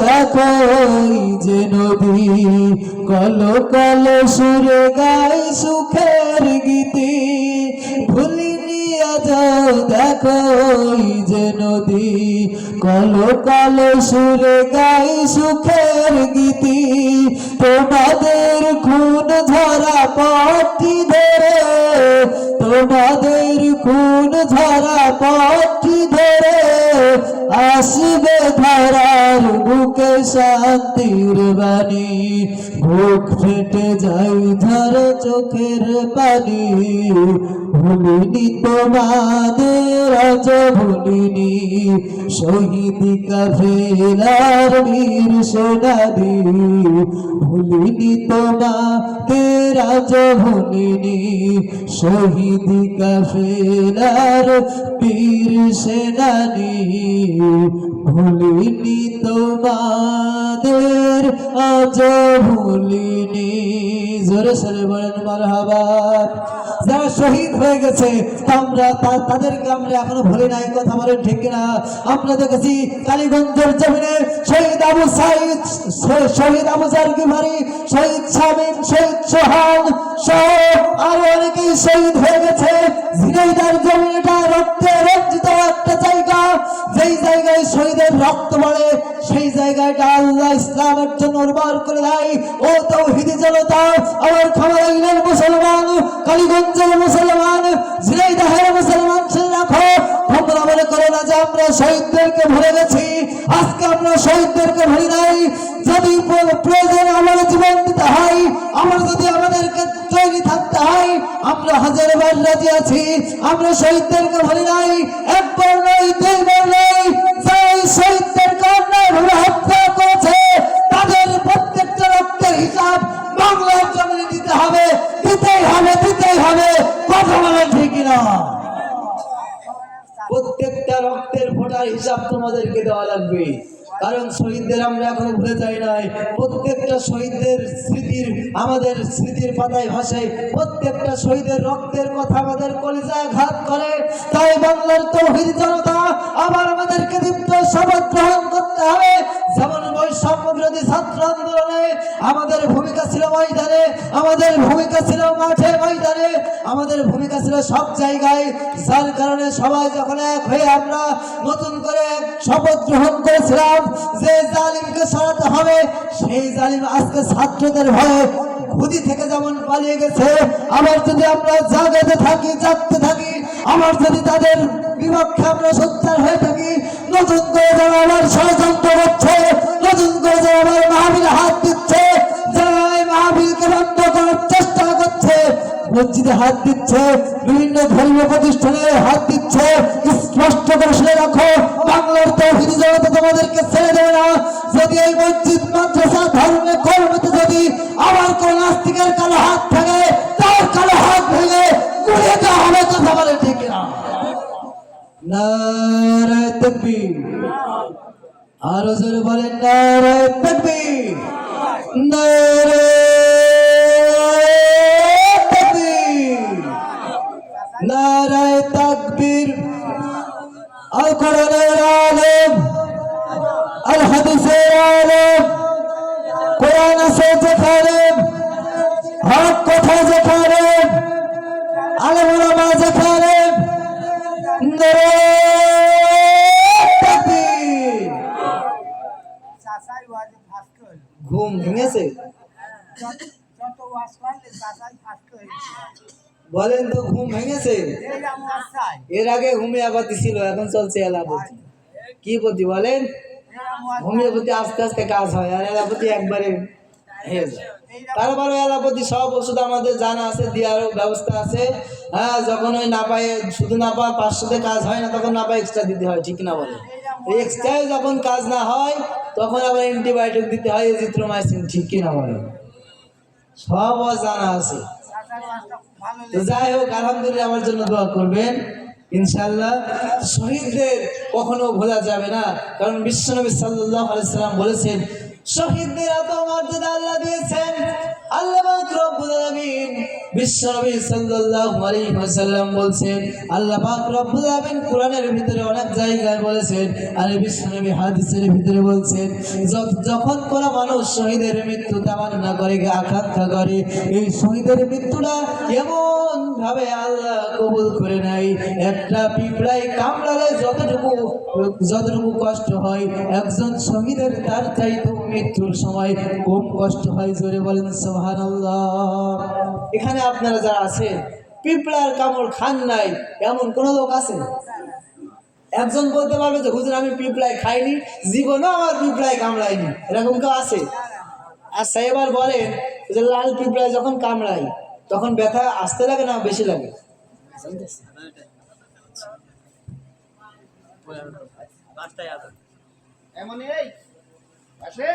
দেখো এই যে নদী, কলো কলো সুরে গাই সুখের গীতি। ভুলিনি আজ দেখো এই যে নদী, কলো কলো সুরে গাই সুখের গীতি। তোমাদের খুন ঝরা পথটি ধরে, তোমাদের খুন ঝরা পথটি ধরে, আসবে ধরার বুকে শান্তির বাণী। বুক ফেটে যাই ঝরে চোখের পানি, ভুলিনি তোমাদের আজ ভুলিনি, শহীদ কাফেলার বীর সেনানি। ভুলিনি তোমাদের আজ ভুলিনি, শহীদ কাফেলার বীর সেনানি। ভুলিনি তোমাদের আজ ভুলিনি। জোরে সরে বলেন মারহাবা। যারা শহীদ হয়ে গেছে আমরা তাদেরকে আমরা এখনো ভুলি নাই, কথা বলেন ঠিক কিনা? আমরা দেখেছি কালীগঞ্জের জমিনে শহীদ আবু সাইদ, শহীদ আবু জার গিফারি, শহীদ শামীম, শহীদ সোহান সহ আরো অনেকেই শহীদ হয়ে গেছে। ঝিনাইদহের জমিনেটা রক্তে রঞ্জিত একটা জায়গা, যেই জায়গায় শহীদের রক্ত পড়ে সেই জায়গাটা আল্লাহ ইসলামের জন্য উর্বর করে দেয়। ও তাওহীদি জনতা, আমার খামারাইলের মুসলমান, কালীগঞ্জের মুসলমান, ঝিনাইদহের মুসলমান, শুনে রাখো, তোমরা মনে করো না যে আমরা শহীদদেরকে ভুলে গেছি। আজকে আমরা শহীদদেরকে ভুলি নাই। যদি প্রয়োজন আমার জীবন দিতে হয়, আমার যদি আমাদেরকে তৈরি থাকতে হয়, আমরা হাজারবার রাজি আছি। আমরা শহীদদেরকে ভুলি নাই, একবার নয় দুইবার নয়। যাই শহীদদেরকে অন্যায়ভাবে হত্যা করেছে তাদের প্রত্যেকটা রক্তের হিসাব বাংলার জমিনে দিতে হবে, দিতেই হবে, দিতেই হবে। কথা বলেন ঠিক না? প্রত্যেকটা রক্তের ফোঁটার হিসাব তোমাদেরকে দেওয়া লাগবে, কারণ শহীদদের আমরা এখনো ভুলে যাই নাই। প্রত্যেকটা শহীদদের স্মৃতির, আমাদের স্মৃতির পাতায় ভাসে, প্রত্যেকটা শহীদের রক্তের কথা আমাদের কলিজায় ঘাত করে। তাই বাংলার তাওহীদি জনতা আবার আমাদেরকে দীপ্ত শপথ গ্রহণ করতে হবে। যেমন বৈষম্য বিরোধী ছাত্র আন্দোলনে আমাদের ভূমিকা ছিল ময়দানে, আমাদের ভূমিকা ছিল মাঠে ময়দানে, আমাদের ভূমিকা ছিল সব জায়গায়। যার কারণে সবাই যখন এক হয়ে আমরা নতুন করে শপথ গ্রহণ করেছিলাম যে জালিমকে সরাতে হবে, সেই জালিম আজকে ছাত্রদের ভয়ে খুদি থেকে যেমন পালিয়ে গেছে, আবার যদি আমরা জাগাতে থাকি, জাগতে থাকি, আবার যদি তাদের বিপক্ষে আমরা সোচ্চার হয়ে থাকি, নতুন করে যারা আবার ষড়যন্ত্র করছে, নতুন করে যারা আবার মাহফিলে হাত দিচ্ছে, যারা এই মাহফিলকে বন্ধ করার চেষ্টা করছে, মসজিদে হাত দিচ্ছে, বিভিন্ন ধর্মীয় প্রতিষ্ঠানে হাত দিচ্ছে, স্পষ্ট করে শুনে রাখো, বাংলার তাওহীদি জনতা তোমাদেরকে ছেড়ে দেবে না। যদি এই মসজিদ, মাদ্রাসা, ধর্মে কর্মতে যদি আবার কোন নাস্তিকের কালো হাত থাকে, তার কালো হাত ভেঙে গুড়িয়ে দেওয়া হবে। কথা বলে ঠিক না? নারায়ে তাকবীর, আরো জোরে বলেন নারায়ে তাকবীর, নারায়ে তাকবীর, নারায়ে তাকবীর। আল কোরআনের আলেম, আল হাদিসের আলেম, কোরআন আছে যেখানে, হক কথা যেখানে, আলেম ওলামা যেখানে, নারায়ে তাকবীর। ঘুম ভেঙেছে? যত ওয়াজ করলে চাচাই ফাস্ট হয়ে বলেন তো ঘুম ভেঙেছে? এই আমার চাই এর আগে হোমিওপ্যাথি ছিল, এখন চলছে অ্যালোপ্যাথি। কি পতি বলেন? হোমিওপ্যাথি আস্তে আস্তে কাজ হয়, আর অ্যালোপ্যাথি একবারে হয়ে যায়। তারপরে অ্যালোপ্যাথি সব ওষুধ আমাদের জানা আছে, দেওয়ারও ব্যবস্থা আছে। হ্যাঁ, যখন ওই না পায়ে শুধু না পা 500-তে কাজ হয় না, তখন না পায়ে এক্সট্রা দিতে হয়, ঠিক না বলে? এই এক্সট্রা যখন কাজ না হয় তখন আবার অ্যান্টিবায়োটিক দিতে হয়, এজিথ্রোমাইসিন, ঠিক কি না বলে? সব জানা আছে। চাচার ওয়াজটা খুব ভালো তো যাই হোক, আলহামদুলিল্লাহ, আমার জন্য দোয়া করবেন ইনশাআল্লাহ। শহীদদের কখনো ভোলা যাবে না, কারণ বিশ্বনবী সাল্লাল্লাহু আলাইহি সাল্লাম বলেছেন, শহীদদের এত মর্যাদা আল্লাহ দিয়েছেন। আল্লাহ পাক রব্বুল আলামিন বিশ্বনবী সাল্লাল্লাহু আলাইহি ওয়াসাল্লাম বলেছেন, আল্লাহ পাক রব্বুল আলামিন কোরআনের ভিতরে অনেক জায়গায় বলেছেন, আর বিশ্বনবী হাদিসের ভিতরে বলেছেন, যখন কোন মানুষ শহীদের মৃত্যু তামান্না করে, আকাঙ্ক্ষা করে, এই শহীদের মৃত্যুটা এমন ভাবে আল্লাহ কবুল করে নেয়, একটা পিঁপড়ায় কামড়ালে যতটুকু কষ্ট হয়, একজন শহীদের তার চাইতে মৃত্যুর সময় কম কষ্ট হয়। জোরে বলেন সুবহানাল্লাহ। এখানে আপনারা যারা আছেন, পিঁপড়ার কামড় খান নাই এমন কোন লোক আছে? একজন বলতে পারবে যে হুজুর আমি পিঁপড়ায় খাইনি, জীবনও আমার পিঁপড়ায় কামড়ায়নি, এরকম কেউ আছে? আচ্ছা, এবার বলেন যে লাল পিঁপড়ায় যখন কামড়ায় তখন ব্যথা আসতে লাগে না বেশি লাগে? এমনই এই আসে